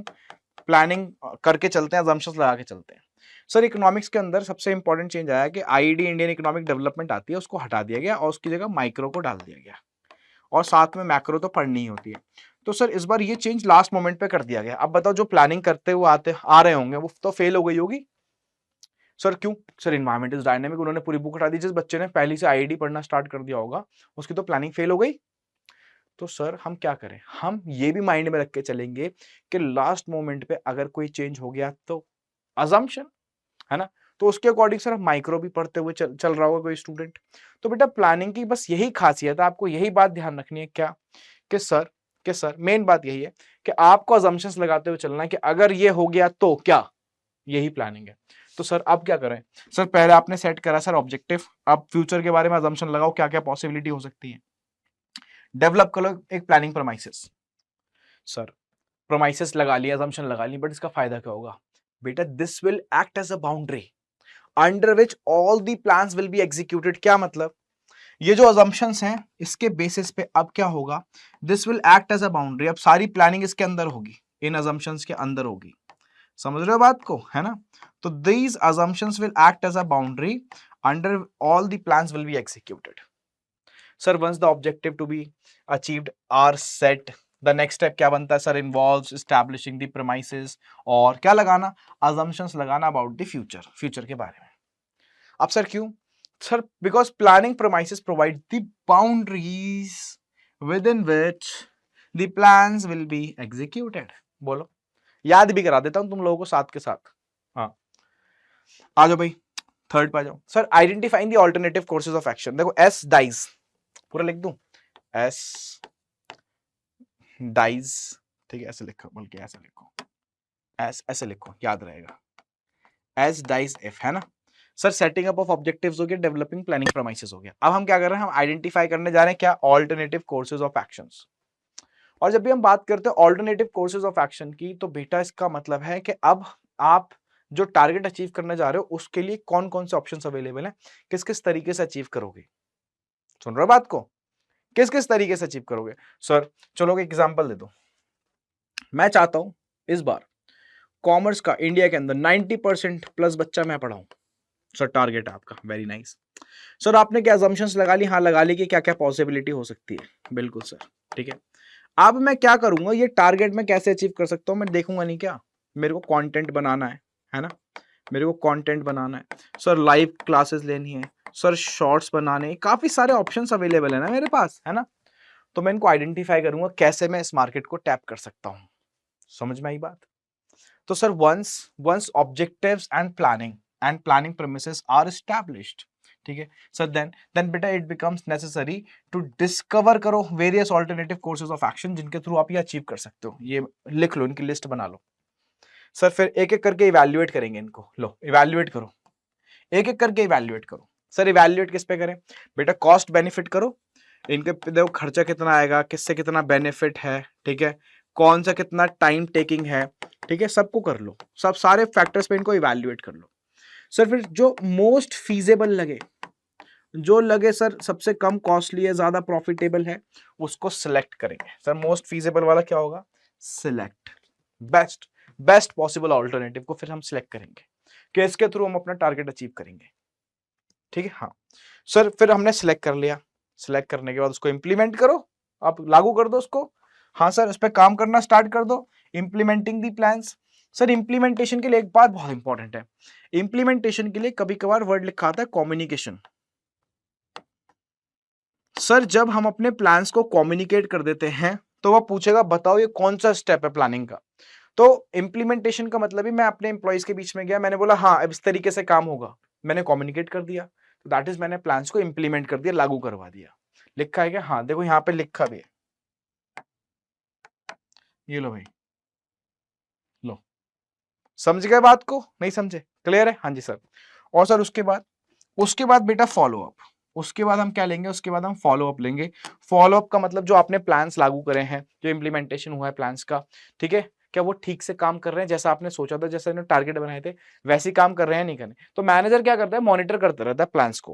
प्लानिंग करके चलते हैं, assumptions लगा के चलते हैं। सर इकोनॉमिक्स के अंदर सबसे इंपॉर्टेंट चेंज आया कि आईडी, इंडियन इकोनॉमिक डेवलपमेंट आती है, उसको हटा दिया गया और उसकी जगह माइक्रो को डाल दिया गया, और साथ में मैक्रो तो पढ़नी ही होती है। तो सर इस बार ये चेंज लास्ट मोमेंट पे कर दिया गया। अब बताओ जो प्लानिंग करते हुए आ रहे होंगे वो तो फेल हो गई होगी। सर क्यों? सर इन्वायरमेंट इज डायनेमिक, उन्होंने पूरी बुक हटा दी। जिस बच्चे ने पहली से आईडी पढ़ना स्टार्ट कर दिया होगा उसकी तो प्लानिंग फेल हो गई। तो सर हम क्या करें? हम ये भी माइंड में रख के चलेंगे कि लास्ट मोमेंट पे अगर कोई चेंज हो गया तो अजम्पशन, है ना। तो उसके अकॉर्डिंग सर माइक्रो भी पढ़ते हुए चल रहा होगा कोई स्टूडेंट। तो बेटा प्लानिंग की बस यही खासियत है, आपको यही बात ध्यान रखनी है क्या, कि सर मेन बात यही है कि आपको अजम्पशंस लगाते हुए चलना है कि अगर ये हो गया तो क्या, यही प्लानिंग है। तो सर अब क्या करें? सर पहले आपने सेट करा सर ऑब्जेक्टिव, अब फ्यूचर के बारे में अजम्पशन लगाओ क्या क्या पॉसिबिलिटी हो सकती है। डेवलप करो एक प्लानिंग प्रोमाइसेस। सर प्रोमाइसेस लगा लिया, अजम्पशन लगा ली, बट इसका फायदा क्या होगा? बेटा this will act as a boundary under which all the plans will be executed. क्या मतलब? ये जो अजम्पशंस हैं इसके बेसिस पे अब क्या होगा, this will act as a boundary. अब सारी प्लानिंग इसके अंदर होगी, इन अजम्पशंस के अंदर होगी। समझ रहे हो बात को, है ना? तो these assumptions will act as a boundary under all the plans will be executed. Sir, once the objective to be achieved are set, the next step क्या बनता है sir, involves establishing the premises, और क्या लगाना, assumptions लगाना about the future, future के बारे में। अब सर क्यों? Sir because planning premises provide the boundaries within which the plans will be executed। बोलो, याद भी करा देता हूं तुम लोगों को साथ के साथ। हाँ, आ जाओ भाई, थर्ड पे आ जाओ। Sir identifying the alternative courses of action. देखो एस डाइज पूरा लिख दूं, एस डाइज, ठीक है, ऐसे लिखो, बल्कि ऐसे लिखो, एस ऐसे लिखो, याद रहेगा, एस डाइज एफ, है ना? Sir setting up of objectives हो गया, डेवलपिंग प्लानिंग प्रोमाइसेस हो गया। अब हम क्या कर रहे हैं, हम आइडेंटिफाई करने जा रहे हैं क्या, ऑल्टरनेटिव कोर्सेज ऑफ एक्शंस। और जब भी हम बात करते हैं ऑल्टरनेटिव कोर्सेज ऑफ एक्शन की, तो बेटा इसका मतलब है कि अब आप जो टारगेट अचीव करने जा रहे हो उसके लिए कौन कौन से ऑप्शंस अवेलेबल हैं, किस किस तरीके से अचीव करोगे। सुन रहे हो बात को, किस किस तरीके से अचीव करोगे। सर चलो एक एग्जांपल दे दो, मैं चाहता हूं इस बार कॉमर्स का इंडिया के अंदर 90% प्लस बच्चा मैं पढ़ाऊं। सर टारगेट है आपका, वेरी नाइस। सर आपने क्या अजम्पशंस लगा ली, हाँ लगा ली कि क्या क्या पॉसिबिलिटी हो सकती है, बिल्कुल सर, ठीक है। अब मैं क्या करूंगा, ये टारगेट मैं कैसे अचीव कर सकता हूं, मैं देखूंगा नहीं क्या, मेरे को कंटेंट बनाना है ना, मेरे को कंटेंट बनाना है। सर लाइव क्लासेस लेनी है, सर शॉर्ट्स बनाने, काफी सारे ऑप्शंस अवेलेबल है ना मेरे पास, है ना? तो मैं इनको आइडेंटिफाई करूंगा कैसे मैं इस मार्केट को टैप कर सकता हूं। समझ में आई बात? तो sir once objectives and planning premises are established, ठीक है सर, देन बेटा it becomes necessary to discover करो various alternative courses of action जिनके थ्रू आप ये अचीव कर सकते हो। ये लिख लो, इनकी लिस्ट बना लो। सर फिर एक एक करके इवैल्यूएट करेंगे इनको, लो इवैल्यूएट करो, एक एक करके इवैल्यूएट करो। सर इवैल्यूएट किस पे करें बेटा, कॉस्ट बेनिफिट करो, इनके देखो खर्चा कितना आएगा, किससे कितना बेनिफिट है, ठीक है, कौन सा कितना टाइम टेकिंग है, ठीक है, सबको कर लो, सब सारे फैक्टर्स पे इनको इवैल्यूएट कर लो। सर फिर जो मोस्ट फीजेबल लगे, जो लगे सर सबसे कम कॉस्टली है, ज्यादा प्रॉफिटेबल है, उसको सिलेक्ट करेंगे। सर मोस्ट फीजेबल वाला क्या होगा, सिलेक्ट बेस्ट पॉसिबल ऑल्टरनेटिव को फिर हम सिलेक्ट करेंगे कि इसके थ्रू हम अपना टारगेट अचीव करेंगे, ठीक है। हाँ सर फिर हमने सिलेक्ट कर लिया, सिलेक्ट करने के बाद उसको इंप्लीमेंट करो, आप लागू कर दो उसको। हाँ सर उस पर काम करना स्टार्ट कर दो, इंप्लीमेंटिंग दी प्लान्स। सर इंप्लीमेंटेशन के लिए एक बात बहुत इंपॉर्टेंट है, इंप्लीमेंटेशन के लिए कभी कभार वर्ड लिखा आता है कम्युनिकेशन। सर जब हम अपने प्लान्स को कम्युनिकेट कर देते हैं तो वह पूछेगा बताओ ये कौन सा स्टेप है प्लानिंग का। तो इंप्लीमेंटेशन का मतलब ही मैं अपने एम्प्लॉइज के बीच में गया, मैंने बोला हाँ अब इस तरीके से काम होगा, मैंने कम्युनिकेट कर दिया, तो दैट इज मैंने प्लान्स को इंप्लीमेंट कर दिया, लागू करवा दिया। लिखा है क्या, हाँ देखो यहाँ पे लिखा भी है, ये लो भाई, लो समझ गए बात को, नहीं समझे, क्लियर है? हाँ जी सर। और सर उसके बाद बेटा फॉलो अप, उसके बाद हम क्या लेंगे, उसके बाद हम फॉलो अप लेंगे। फॉलो अप का मतलब जो आपने प्लान्स लागू करे हैं, जो इंप्लीमेंटेशन हुआ है प्लान्स का, ठीक है, क्या वो ठीक से काम कर रहे हैं, जैसा आपने सोचा था, जैसे इन्होंने टारगेट बनाए थे वैसे ही काम कर रहे हैं नहीं कर रहे। तो मैनेजर क्या करता है, मॉनिटर करता रहता है प्लान्स को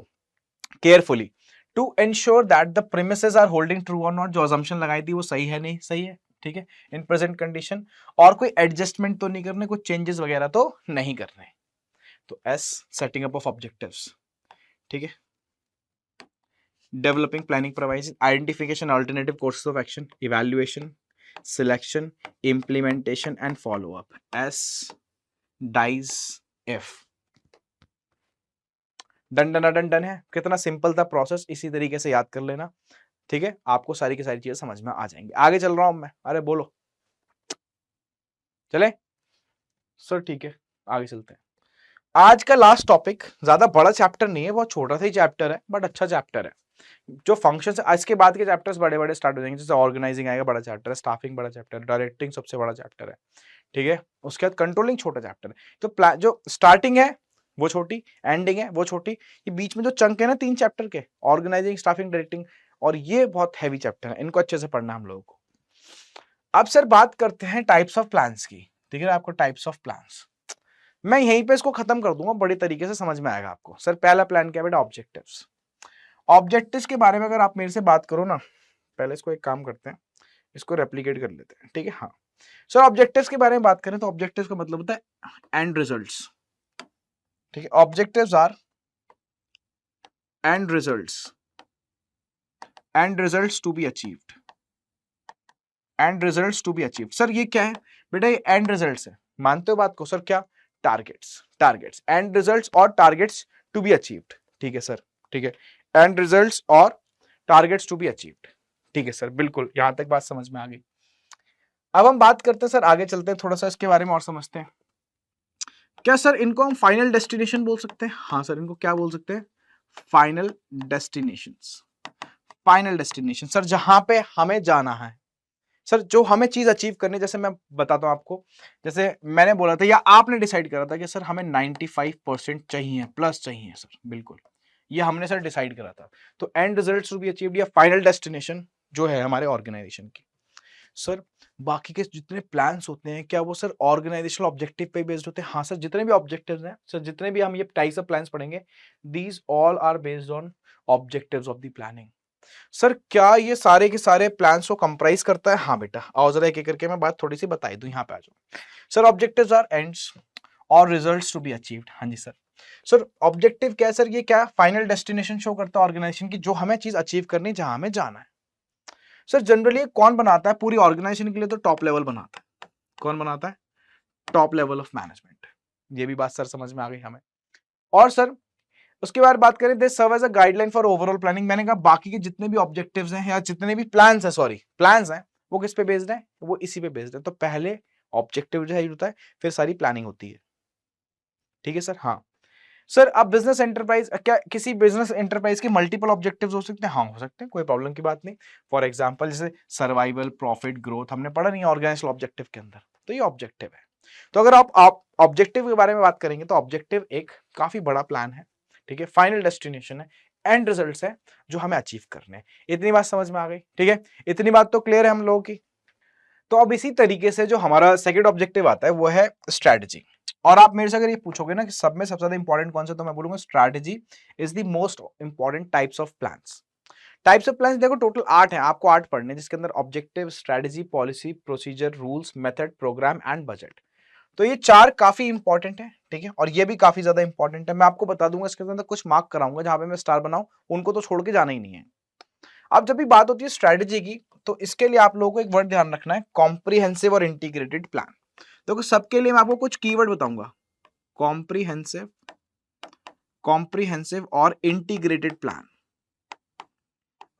carefully to ensure that the premises are holding true और नॉट, जो अजम्पशन लगाई थी वो सही है नहीं सही है, ठीक है, इन प्रेजेंट कंडीशन, और कोई एडजस्टमेंट तो नहीं करने, कुछ चेंजेस वगैरह तो नहीं करने। तो S setting up of objectives, ठीक है, developing planning provides identification alternative courses of action, evaluation, selection, implementation and follow up. S dies F। Done done done done है, कितना सिंपल था प्रोसेस, इसी तरीके से याद कर लेना, ठीक है, आपको सारी की सारी चीजें समझ में आ जाएंगी। आगे चल रहा हूं मैं, अरे बोलो चले सर, ठीक है आगे चलते हैं। आज का लास्ट टॉपिक ज्यादा बड़ा चैप्टर नहीं है, बहुत छोटा सा ही चैप्टर है बट अच्छा चैप्टर है। जो फंक्शंस, आज के बाद के चैप्टर्स बड़े बड़े स्टार्ट हो जाएंगे, जैसे ऑर्गेनाइजिंग आएगा बड़ा चैप्टर है, स्टाफिंग बड़ा चैप्टर है, डायरेक्टिंग सबसे बड़ा चैप्टर है, ठीक है, उसके बाद कंट्रोलिंग छोटा चैप्टर है। तो जो स्टार्टिंग है वो छोटी, एंडिंग है वो छोटी, ये बीच में जो चंक है ना 3 चैप्टर के, ऑर्गेनाइजिंग, स्टाफिंग, डायरेक्टिंग, और ये बहुत हैवी चैप्टर है, इनको अच्छे से पढ़ना हम लोगों को। अब सर बात करते हैं टाइप्स ऑफ प्लान्स की, ठीक है, आपको टाइप्स ऑफ प्लान्स मैं यहीं पे इसको खत्म कर दूंगा, बड़े तरीके से समझ में आएगा आपको। सर पहला प्लान क्या है बेटा, ऑब्जेक्टिव्स। ऑब्जेक्टिव्स के बारे में अगर आप मेरे से बात करो ना, पहले इसको एक काम करते हैं, इसको रेप्लिकेट कर लेते हैं, ठीक है। हाँ सर, ऑब्जेक्टिव्स के बारे में बात करें तो ऑब्जेक्टिव्स का मतलब होता है एंड रिजल्ट्स, ठीक है। Objectives are end results to be achieved, end results to be achieved. Sir ये क्या है बेटा? ये एंड रिजल्ट्स है, मानते हो बात को? सर क्या? टारगेट्स एंड रिजल्ट्स और टारगेट्स टू बी अचीव्ड, ठीक है सर, ठीक है। एंड रिजल्ट्स और टारगेट्स टू बी अचीव्ड, ठीक है सर, बिल्कुल यहां तक बात समझ में आ गई। अब हम बात करते हैं सर, आगे चलते हैं, थोड़ा सा इसके बारे में और समझते हैं। क्या सर इनको हम फाइनल डेस्टिनेशन बोल सकते हैं? हाँ सर, इनको क्या बोल सकते हैं? Final destinations. Final destination sir जहां पे हमें जाना है, सर जो हमें चीज अचीव करनी है। जैसे मैं बताता हूं आपको, जैसे मैंने बोला था या आपने डिसाइड करा था कि सर हमें 95% चाहिए, प्लस चाहिए सर, बिल्कुल ये हमने सर डिसाइड करा था। तो end results to be achieved या फाइनल डेस्टिनेशन जो है हमारे ऑर्गेनाइजेशन की, सर बाकी के जितने प्लान्स होते हैं क्या वो सर ऑर्गेनाइजेशनल ऑब्जेक्टिव पे बेस्ड होते हैं? हाँ सर, जितने भी ऑब्जेक्टिव्स हैं सर, जितने भी हम ये टाइप्स ऑफ प्लान्स पढ़ेंगे, these all are based on objectives of the planning. Sir क्या ये सारे के सारे प्लान्स को कंप्राइज करता है? हाँ बेटा, आओ जरा एक एक करके मैं बात थोड़ी सी बताई दूं, यहाँ पे आ जाओ। सर ऑब्जेक्टिव्स आर एंड्स और रिजल्ट्स टू बी अचीव्ड। हाँ जी सर। सर ऑब्जेक्टिव क्या है सर? ये क्या फाइनल डेस्टिनेशन शो करता है ऑर्गेनाइजेशन की, जो हमें चीज अचीव करनी, जहां हमें जाना है। सर जनरली कौन बनाता है पूरी ऑर्गेनाइजेशन के लिए? तो टॉप लेवल बनाता है। कौन बनाता है? Top level of management. ये भी बात सर समझ में आ गई हमें। और सर उसके बाद बात करें, they serve as a guideline for overall planning. मैंने कहा बाकी के जितने भी ऑब्जेक्टिव्स हैं या जितने भी प्लान्स हैं, सॉरी प्लान्स हैं, वो किस पे बेस्ड है? वो इसी पे बेस्ड है। तो पहले ऑब्जेक्टिव जो है होता है, फिर सारी प्लानिंग होती है, ठीक है सर। हाँ सर, अब बिजनेस एंटरप्राइज, क्या किसी बिजनेस एंटरप्राइज के मल्टीपल ऑब्जेक्टिव्स हो सकते हैं? हाँ हो सकते हैं, कोई प्रॉब्लम की बात नहीं। फॉर एग्जांपल जैसे सर्वाइवल, प्रॉफिट, ग्रोथ हमने पढ़ा नहीं ऑर्गेनाइजेशनल ऑब्जेक्टिव के अंदर, तो ये ऑब्जेक्टिव है। तो अगर आप ऑब्जेक्टिव के बारे में बात करेंगे तो ऑब्जेक्टिव एक काफी बड़ा प्लान है, ठीक है, फाइनल डेस्टिनेशन है, एंड रिजल्ट्स है जो हमें अचीव करने हैं। इतनी बात समझ में आ गई, ठीक है, इतनी बात तो क्लियर है हम लोगों की। तो अब इसी तरीके से जो हमारा सेकंड ऑब्जेक्टिव आता है वो है स्ट्रैटेजी। और आप मेरे से अगर ये पूछोगे ना कि सब में सबसे ज्यादा इंपॉर्टेंट कौन सा, तो मैं बोलूंगा strategy is the most important types of plans. Types of plans देखो टोटल 8 हैं, आपको 8 पढ़ने, जिसके अंदर objective, strategy, policy, procedure, rules, method, programme and budget. तो ये 4 काफी इंपॉर्टेंट है, ठीक है, और ये भी काफी ज्यादा इंपॉर्टेंट है। मैं आपको बता दूंगा इसके अंदर कुछ मार्क कराऊंगा, जहां पे मैं स्टार बनाऊं, उनको तो छोड़ के जाना ही नहीं है। अब जब भी बात होती है स्ट्रैटेजी की, तो इसके लिए आप लोगों को एक वर्ड ध्यान रखना है, कॉम्प्रिहेंसिव और इंटीग्रेटेड प्लान। देखो सबके लिए मैं आपको कुछ कीवर्ड बताऊंगा, कॉम्प्रिहेंसिव, कॉम्प्रिहेंसिव और इंटीग्रेटेड प्लान।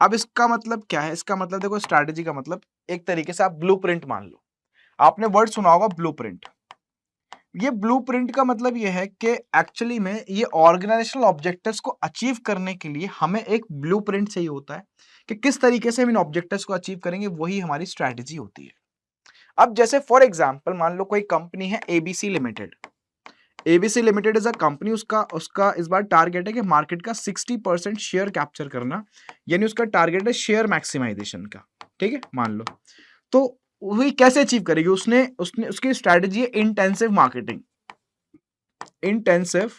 अब इसका मतलब क्या है? इसका मतलब देखो, स्ट्रैटेजी का मतलब एक तरीके से आप ब्लूप्रिंट मान लो। आपने वर्ड सुना होगा ब्लूप्रिंट। ये ब्लूप्रिंट का मतलब ये है कि एक्चुअली में ये ऑर्गेनाइजेशनल ऑब्जेक्टिव्स को अचीव करने के लिए हमें एक ब्लूप्रिंट चाहिए होता है कि किस तरीके से हम इन ऑब्जेक्टिव्स को अचीव करेंगे, वही हमारी स्ट्रैटेजी होती है। अब जैसे फॉर एग्जांपल मान लो कोई कंपनी है ABC limited. ABC limited is a company, उसका उसका इस बार टारगेट है कि मार्केट का 60% शेयर कैप्चर करना, यानी उसका टारगेट है शेयर मैक्सिमाइजेशन का, ठीक है, मान लो। तो वही कैसे अचीव करेगी? उसने उसने उसकी स्ट्रैटेजी है इंटेंसिव मार्केटिंग। इंटेंसिव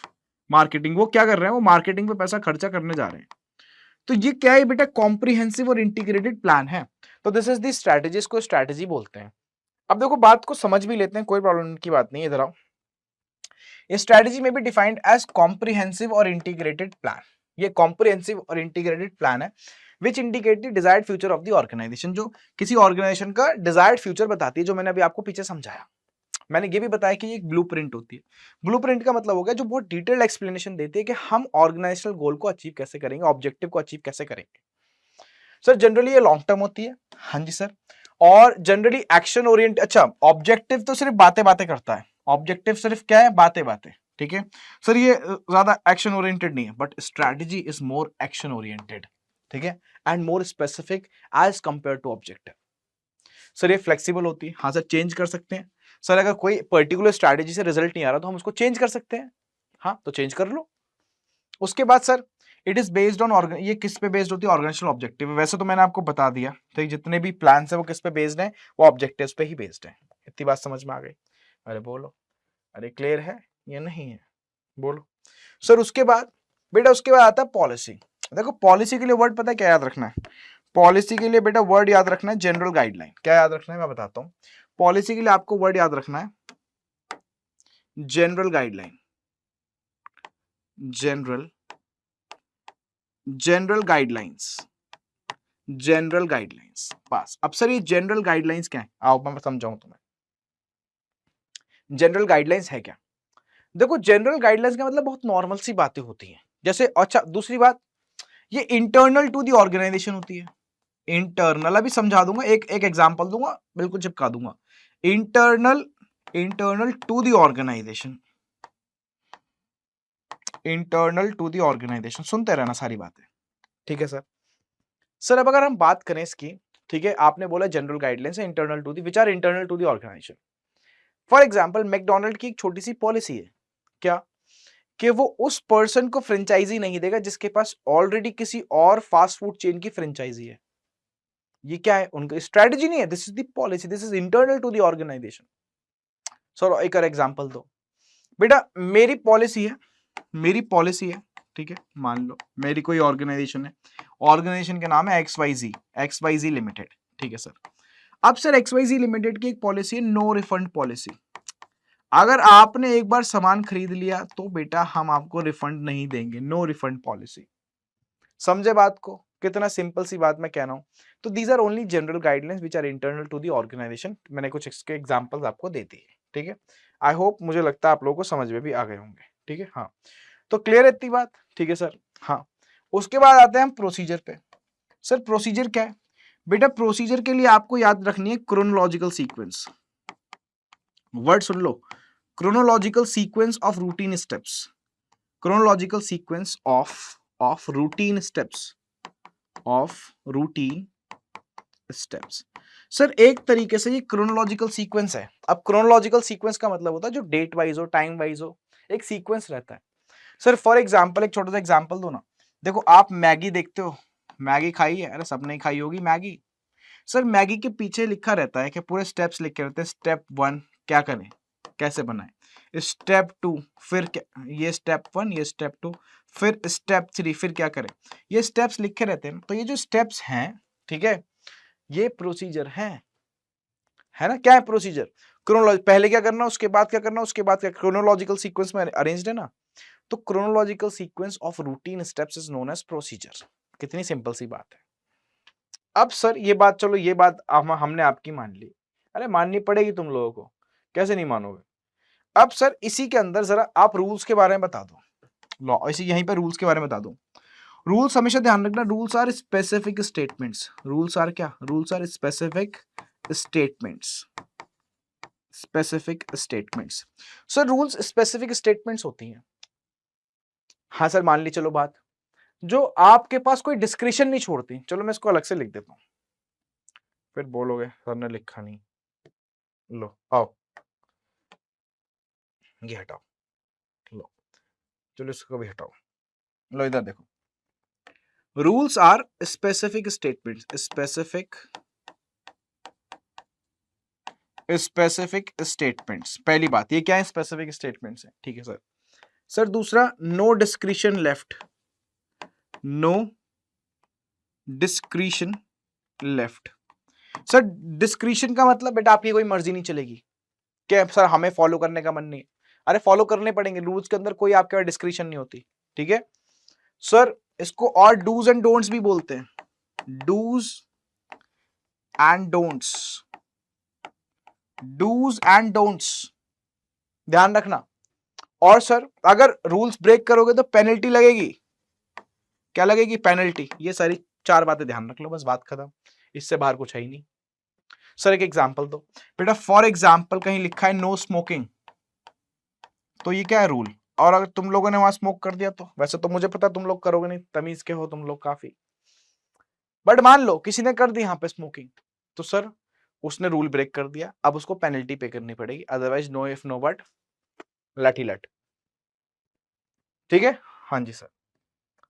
मार्केटिंग, वो क्या कर रहे हैं? वो मार्केटिंग पे पैसा खर्चा करने जा रहे हैं। तो ये क्या है बेटा? कॉम्प्रिहेंसिव और इंटीग्रेटेड प्लान है। तो दिस इज द स्ट्रैटेजी, इसको स्ट्रैटेजी बोलते हैं। अब देखो बात को समझ भी लेते हैं, कोई प्रॉब्लम की बात नहीं है, इधर आओ। ये स्ट्रैटेजी में भी डिफाइंड एज कॉम्प्रिहेंसिव और इंटीग्रेटेड प्लान। ये कॉम्प्रिहेंसिव और इंटीग्रेटेड प्लान है which indicate the desired future of the organisation, जो किसी ऑर्गेनाइजेशन का डिजायर्ड फ्यूचर बताती है, जो मैंने अभी आपको पीछे समझाया। मैंने ये भी बताया कि ये एक ब्लूप्रिंट होती है। ब्लूप्रिंट का मतलब हो गया जो बहुत डिटेल्ड एक्सप्लेनेशन देती है कि हम ऑर्गेनाइजेशनल गोल को अचीव कैसे करेंगे, ऑब्जेक्टिव को अचीव कैसे करेंगे। सर जनरली ये लॉन्ग टर्म होती है। हाँ जी सर। और जनरली एक्शन ओरिएंट, अच्छा ऑब्जेक्टिव तो सिर्फ बातें बातें करता है, ऑब्जेक्टिव सिर्फ क्या है? बातें बातें, ठीक है सर, ये ज्यादा एक्शन ओरिएंटेड नहीं है, but strategy is more action oriented, ठीक है, and more specific as compare to objective. Sir ये फ्लेक्सिबल होती है, हाँ सर, चेंज कर सकते हैं। सर अगर कोई पर्टिकुलर स्ट्रैटेजी से रिजल्ट नहीं आ रहा तो हम उसको चेंज कर सकते हैं, हाँ तो चेंज कर लो। उसके बाद sir it is based on, ये किस पे बेस्ड होती है? Organisational objective. वैसे तो मैंने आपको बता दिया, तो जितने भी प्लान है वो किस पे बेस्ड है? वो ऑब्जेक्टिव्स पे ही बेस्ड है। इतनी बात समझ में आ गई? अरे बोलो, अरे क्लियर है या नहीं है? बोलो सर। उसके बाद बेटा, उसके बाद आता है पॉलिसी। देखो पॉलिसी के लिए वर्ड पता है क्या याद रखना है? पॉलिसी के लिए बेटा वर्ड याद रखना है जनरल गाइडलाइन। क्या याद रखना है मैं बताता हूं। पॉलिसी के लिए आपको वर्ड याद रखना है general guideline. General guidelines, general guidelines. बस अब सर ये जनरल गाइडलाइंस क्या है, आओ मैं समझाऊं तुम्हें। जनरल गाइडलाइंस है क्या? देखो जनरल गाइडलाइंस का मतलब बहुत नॉर्मल सी बातें होती हैं। जैसे अच्छा दूसरी बात, ये इंटरनल टू दी ऑर्गेनाइजेशन होती है। इंटरनल अभी समझा दूंगा, एक एक एग्जांपल दूंगा, बिल्कुल चिपका दूंगा। Internal to the organisation, internal to the organisation. सुनते रहना सारी बातें, ठीक है सर। सर अब अगर हम बात करें इसकी, ठीक है, आपने बोला जनरल गाइडलाइंस है internal to the, which are internal to the organisation. For example McDonald की एक छोटी सी पॉलिसी है, क्या, कि वो उस पर्सन को फ्रेंचाइजी नहीं देगा जिसके पास ऑलरेडी किसी और फास्ट फूड चेन की फ्रेंचाइजी है। ये क्या है, उनका स्ट्रेटजी नहीं है, this is the policy, this is internal to the organisation. Sir एक और एग्जांपल दो बेटा। मेरी पॉलिसी है, मेरी पॉलिसी है, ठीक है, मान लो मेरी कोई ऑर्गेनाइजेशन है, ऑर्गेनाइजेशन का नाम है एक्स वाई जी लिमिटेड, ठीक है सर। अब सर एक्स वाई जी लिमिटेड की एक पॉलिसी है नो रिफंड पॉलिसी। अगर आपने एक बार सामान खरीद लिया तो बेटा हम आपको रिफंड नहीं देंगे, नो रिफंड पॉलिसी। समझे बात को, कितना सिंपल सी बात मैं कह रहा हूं। तो these are only general guidelines which are internal to the organisation. मैंने कुछ इसके एग्जांपल्स आपको दे दिए, ठीक है। आई होप, मुझे लगता है आप लोगों को समझ में भी आ गए होंगे, ठीक है। हाँ तो क्लियर है इतनी बात, ठीक है सर। हाँ उसके बाद आते हैं हम प्रोसीजर पे। सर प्रोसीजर क्या है बेटा? प्रोसीजर के लिए आपको याद रखनी है chronological sequence. Word soon low, chronological sequence of routine steps, chronological sequence of routine steps, of routine steps। Sir एक तरीके से ये क्रोनोलॉजिकल सीक्वेंस है। अब क्रोनोलॉजिकल सीक्वेंस का मतलब होता है जो डेट वाइज हो, टाइम वाइज हो, एक सीक्वेंस रहता है। सर फॉर एग्जांपल एक छोटा सा एग्जांपल दो ना। देखो आप मैगी देखते हो, मैगी खाई है, अरे सबने खाई होगी मैगी। सर मैगी के पीछे लिखा रहता है कि पूरे स्टेप्स लिखे रहते हैं, स्टेप 1 क्या करें, कैसे बनाएं, स्टेप 2 फिर क्या, ये स्टेप 1, ये स्टेप 2, फिर स्टेप 3 फिर क्या करें, ये स्टेप्स लिखे रहते हैं। तो ये जो स्टेप्स हैं, ठीक है, ये प्रोसीजर है ना। क्या है प्रोसीजर? क्रोनोलॉजी, पहले क्या करना उसके बाद क्या करना उसके बाद क्या, क्रोनोलॉजिकल सीक्वेंस में अरेंज्ड है ना। तो chronological sequence of routine steps is known as procedure. कितनी सिंपल सी बात है। अब सर ये बात, चलो ये बात हमने आपकी मान ली, अरे माननी पड़ेगी तुम लोगों को, कैसे नहीं मानोगे। अब सर इसी के अंदर जरा आप रूल्स के बारे में बता दो, लॉ इसी यहीं पे रूल्स के बारे में बता दो। रूल्स हमेशा ध्यान रखना, rules are specific statements. Rules are क्या? Rules are specific statements, specific statements. Sir rules specific statements होती हैं। हाँ सर मान ली चलो बात, जो आपके पास कोई डिस्क्रिशन नहीं छोड़ती। चलो मैं इसको अलग से लिख देता हूं, फिर बोलोगे सर ने लिखा नहीं। लो आओ ये हटाओ, लो चलो इसको भी हटाओ, लो इधर देखो। Rules are specific statements, specific statements. पहली बात ये क्या है, स्पेसिफिक स्टेटमेंट्स है, ठीक है सर। सर दूसरा, no discretion left, no discretion left. Sir discretion का मतलब बेटा आपकी कोई मर्जी नहीं चलेगी, क्या सर हमें फॉलो करने का मन नहीं है, अरे फॉलो करने पड़ेंगे, रूल्स के अंदर कोई आपके पास डिस्क्रिशन नहीं होती, ठीक है सर। इसको और डूज एंड डोंट्स भी बोलते हैं, dos and don'ts, dos and don'ts, ध्यान रखना। और सर अगर रूल्स ब्रेक करोगे तो पेनल्टी लगेगी, क्या लगेगी? पेनल्टी। ये सारी 4 बातें ध्यान रख लो, बस बात खत्म, इससे बाहर कुछ है ही नहीं। सर एक एग्जांपल दो बेटा। फॉर एग्जांपल कहीं लिखा है नो स्मोकिंग, तो ये क्या है? रूल। और अगर तुम लोगों ने वहां स्मोक कर दिया तो, वैसे तो मुझे पता तुम लोग करोगे नहीं, तमीज के हो तुम लोग काफी, बट मान लो किसी ने कर दी यहाँ पे स्मोकिंग, तो सर उसने रूल ब्रेक कर दिया, अब उसको पेनल्टी पे करनी पड़ेगी, otherwise no if no but लट ही लट, ठीक है। हाँ जी सर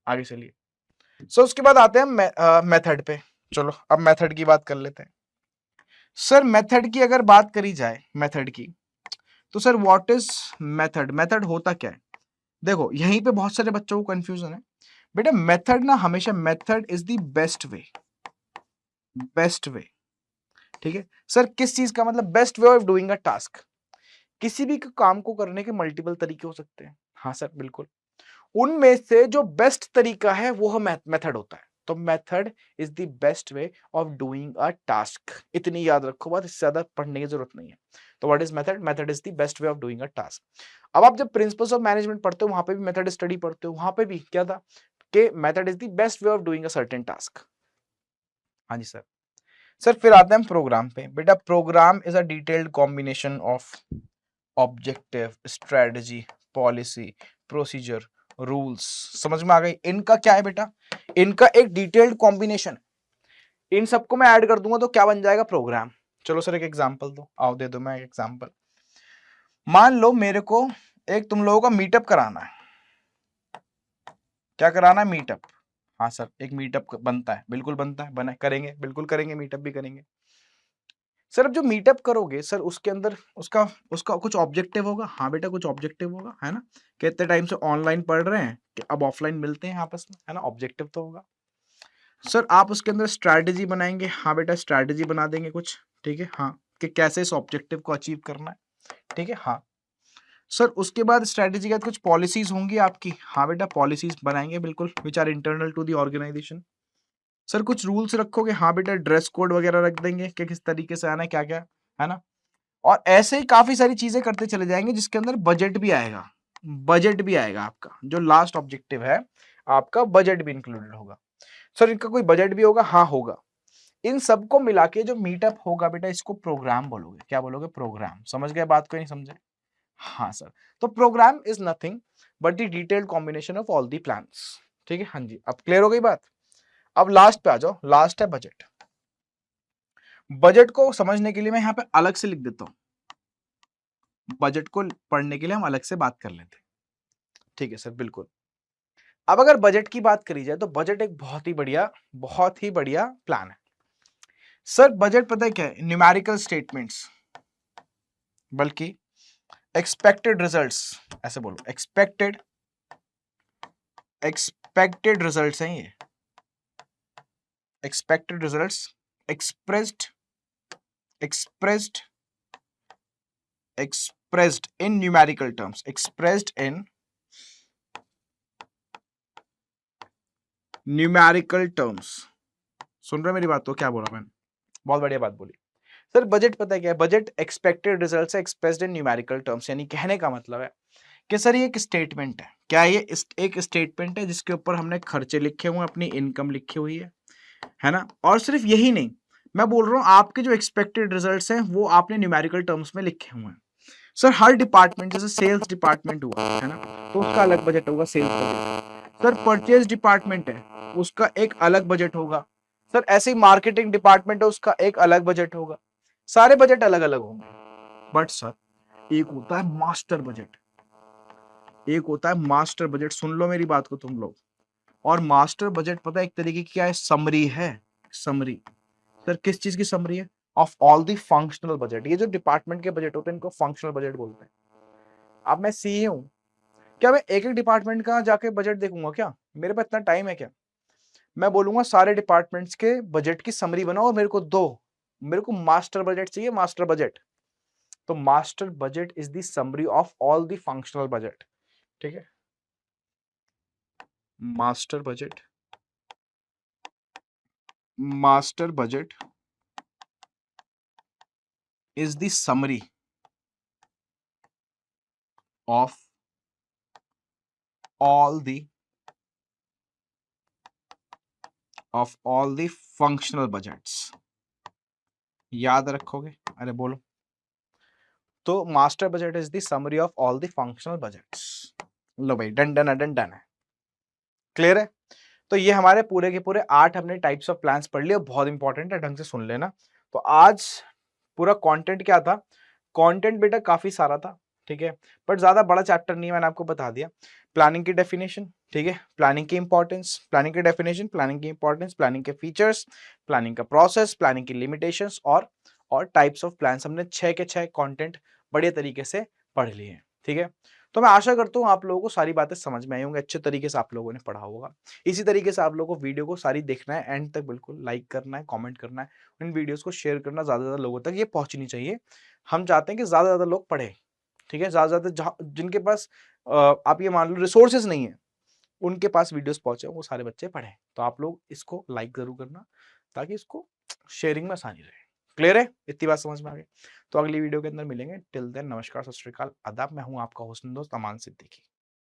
आगे चलिए। सो उसके बाद आते हैं मेथड पे। चलो अब मेथड की बात कर लेते हैं। सर मेथड की अगर बात करी जाए, मेथड की, तो sir what is method? Method होता क्या है? देखो यहीं पे बहुत सारे बच्चों को कंफ्यूजन है। बेटा मेथड ना हमेशा, method is the best way, best way, ठीक है सर। किस चीज का मतलब best way of doing a task? किसी भी काम को करने के मल्टीपल तरीके हो सकते हैं, हाँ सर बिल्कुल। उनमें से जो बेस्ट तरीका है वो मेथड होता है। तो method is the best way of doing a task, इतनी याद रखो बात, इससे ज्यादा पढ़ने की जरूरत नहीं है। तो what is method? Method is the best way of doing a task. अब आप जब प्रिंसिपल्स ऑफ मैनेजमेंट पढ़ते हो वहां पे भी मेथड स्टडी पढ़ते हो, वहां पे भी क्या था कि method is the best way of doing a certain task. हाँ जी सर। सर फिर आते हैं प्रोग्राम पे। बेटा program is a detailed combination of objective, strategy, policy, procedure, rules. समझ में आ गई? इनका क्या है बेटा? इनका एक डिटेल्ड कॉम्बिनेशन। इन सबको मैं ऐड कर दूंगा तो क्या बन जाएगा? प्रोग्राम। चलो सर एक एग्जांपल दो, आओ दे दो मैं एक एग्जांपल। मान लो मेरे को एक तुम लोगों का मीटअप कराना है। क्या कराना है? मीटअप। हाँ सर एक मीटअप बनता है, बिल्कुल बनता है, बना करेंगे, बिल्कुल करेंगे, मीटअप भी करेंगे। सर अब जो मीटअप करोगे सर उसके अंदर उसका उसका कुछ ऑब्जेक्टिव होगा। हाँ बेटा कुछ ऑब्जेक्टिव होगा, है ना? कितने टाइम से ऑनलाइन पढ़ रहे हैं कि अब ऑफलाइन मिलते हैं आपस में, है ना? ऑब्जेक्टिव तो होगा। सर आप उसके अंदर स्ट्रैटेजी बनाएंगे। हाँ बेटा स्ट्रैटेजी बना देंगे कुछ, ठीक है, हाँ, कि कैसे इस ऑब्जेक्टिव को अचीव करना है, ठीक है, हाँ। सर उसके बाद स्ट्रैटेजी के बाद कुछ पॉलिसीज होंगी आपकी। हाँ बेटा पॉलिसीज बनाएंगे बिल्कुल, which are internal to the organisation. Sir कुछ रूल्स रखोगे। हाँ बेटा ड्रेस कोड वगैरह रख देंगे कि किस तरीके से आना है, क्या क्या, है ना? और ऐसे ही काफी सारी चीजें करते चले जाएंगे जिसके अंदर बजट भी आएगा। बजट भी आएगा आपका, जो लास्ट ऑब्जेक्टिव है आपका बजट भी इंक्लूडेड होगा। सर इनका कोई बजट भी होगा? हाँ होगा। इन सबको मिला के जो मीटअप होगा बेटा इसको प्रोग्राम बोलोगे। क्या बोलोगे? प्रोग्राम। समझ गए बात को? नहीं समझे? हाँ सर। तो program is nothing but the detailed combination of all the plans. ठीक है, हाँ जी, अब क्लियर हो गई बात। अब लास्ट पे आ जाओ, लास्ट है बजट। बजट को समझने के लिए मैं यहाँ पे अलग से लिख देता हूं। बजट को पढ़ने के लिए हम अलग से बात कर लेते हैं। ठीक है सर बिल्कुल। अब अगर बजट की बात करी जाए तो बजट एक बहुत ही बढ़िया प्लान है। सर बजट पता है क्या है? न्यूमेरिकल स्टेटमेंट्स, बल्कि एक्सपेक्टेड रिजल्ट्स, ऐसे बोलो, एक्सपेक्टेड रिजल्ट्स हैं ये। Expected results expressed expressed expressed in numerical terms, expressed in numerical terms। सुन रहे मेरी बात? तो क्या बोला मैंने? बहुत बढ़िया बात बोली। सर बजट पता है क्या है? बजट एक्सपेक्टेड रिजल्ट से एक्सप्रेस्ड इन न्यूमेरिकल टर्म्स, यानी कहने का मतलब है कि सर ये एक स्टेटमेंट है। क्या ये एक स्टेटमेंट है जिसके ऊपर हमने खर्चे लिखे हुए हैं, अपनी इनकम लिखी हुई है ना? और सिर्फ यही नहीं, मैं बोल रहा हूँ आपके जो एक्सपेक्टेड रिजल्ट्स हैं वो आपने न्यूमेरिकल टर्म्स में लिखे हुए हैं। सर हर डिपार्टमेंट, जैसे सेल्स डिपार्टमेंट हुआ है ना, तो उसका अलग बजट होगा, sales budget. Sir purchase department है, उसका एक अलग बजट होगा। सर ऐसे ही मार्केटिंग डिपार्टमेंट है, उसका एक अलग बजट होगा। सारे बजट अलग अलग होंगे। बट सर एक होता है मास्टर बजट, एक होता है मास्टर बजट। सुन लो मेरी बात को तुम लोग। और मास्टर बजट पता है एक तरीके की क्या है? समरी है, समरी। सर किस चीज की समरी है? Of all the functional budget. ये जो डिपार्टमेंट के बजट होते हैं इनको फंक्शनल बजट बोलते हैं। अब मैं सीए हूं, क्या मैं एक एक डिपार्टमेंट का जाके बजट देखूंगा? क्या मेरे पास इतना टाइम है क्या? मैं बोलूंगा सारे डिपार्टमेंट्स के बजट की समरी बनाओ और मेरे को दो। मेरे को मास्टर बजट चाहिए, मास्टर बजट। तो master budget is the summary of all the functional budget. ठीक है, master budget, master budget is the summary of all the functional budgets। याद रखोगे? अरे बोलो। तो master budget is the summary of all the functional budgets. लो भाई done done done done है, क्लियर है? तो ये हमारे पूरे के पूरे 8 हमने टाइप्स ऑफ प्लान्स पढ़ लिए, बहुत इंपॉर्टेंट है, ढंग से सुन लेना। तो आज पूरा कंटेंट क्या था? कंटेंट बेटा काफी सारा था, ठीक है, बट ज्यादा बड़ा चैप्टर नहीं है, मैंने आपको बता दिया। प्लानिंग की डेफिनेशन, ठीक है, प्लानिंग की इंपॉर्टेंस, प्लानिंग की डेफिनेशन, प्लानिंग की इंपॉर्टेंस, प्लानिंग के फीचर्स, प्लानिंग का प्रोसेस, प्लानिंग की लिमिटेशंस और टाइप्स ऑफ प्लान्स। हमने 6 के 6 कंटेंट बढ़िया तरीके से पढ़ लिए हैं, ठीक है। तो मैं आशा करता हूँ आप लोगों को सारी बातें समझ में आई होंगी, अच्छे तरीके से आप लोगों ने पढ़ा होगा। इसी तरीके से आप लोगों को वीडियो को सारी देखना है, एंड तक बिल्कुल लाइक करना है, कमेंट करना है, इन वीडियोस को शेयर करना, ज़्यादा से ज़्यादा लोगों तक ये पहुँचनी चाहिए। हम चाहते हैं कि ज़्यादा से ज़्यादा लोग पढ़ें, ठीक है? ज़्यादा से ज़्यादा जहाँ जिनके पास आप ये मान लो रिसोर्सेज़ नहीं है, उनके पास वीडियोस पहुँचे, वो सारे बच्चे पढ़ें। तो आप लोग इसको लाइक ज़रूर करना, ताकि इसको शेयरिंग में आसानी रहे। क्लियर है? इतनी बात समझ में आ गई? तो अगली वीडियो के अंदर मिलेंगे। टिल देन नमस्कार, सत श्री अकाल, आदाब। मैं हूँ आपका होस्ट एंड दोस्त अमान सिद्दीकी।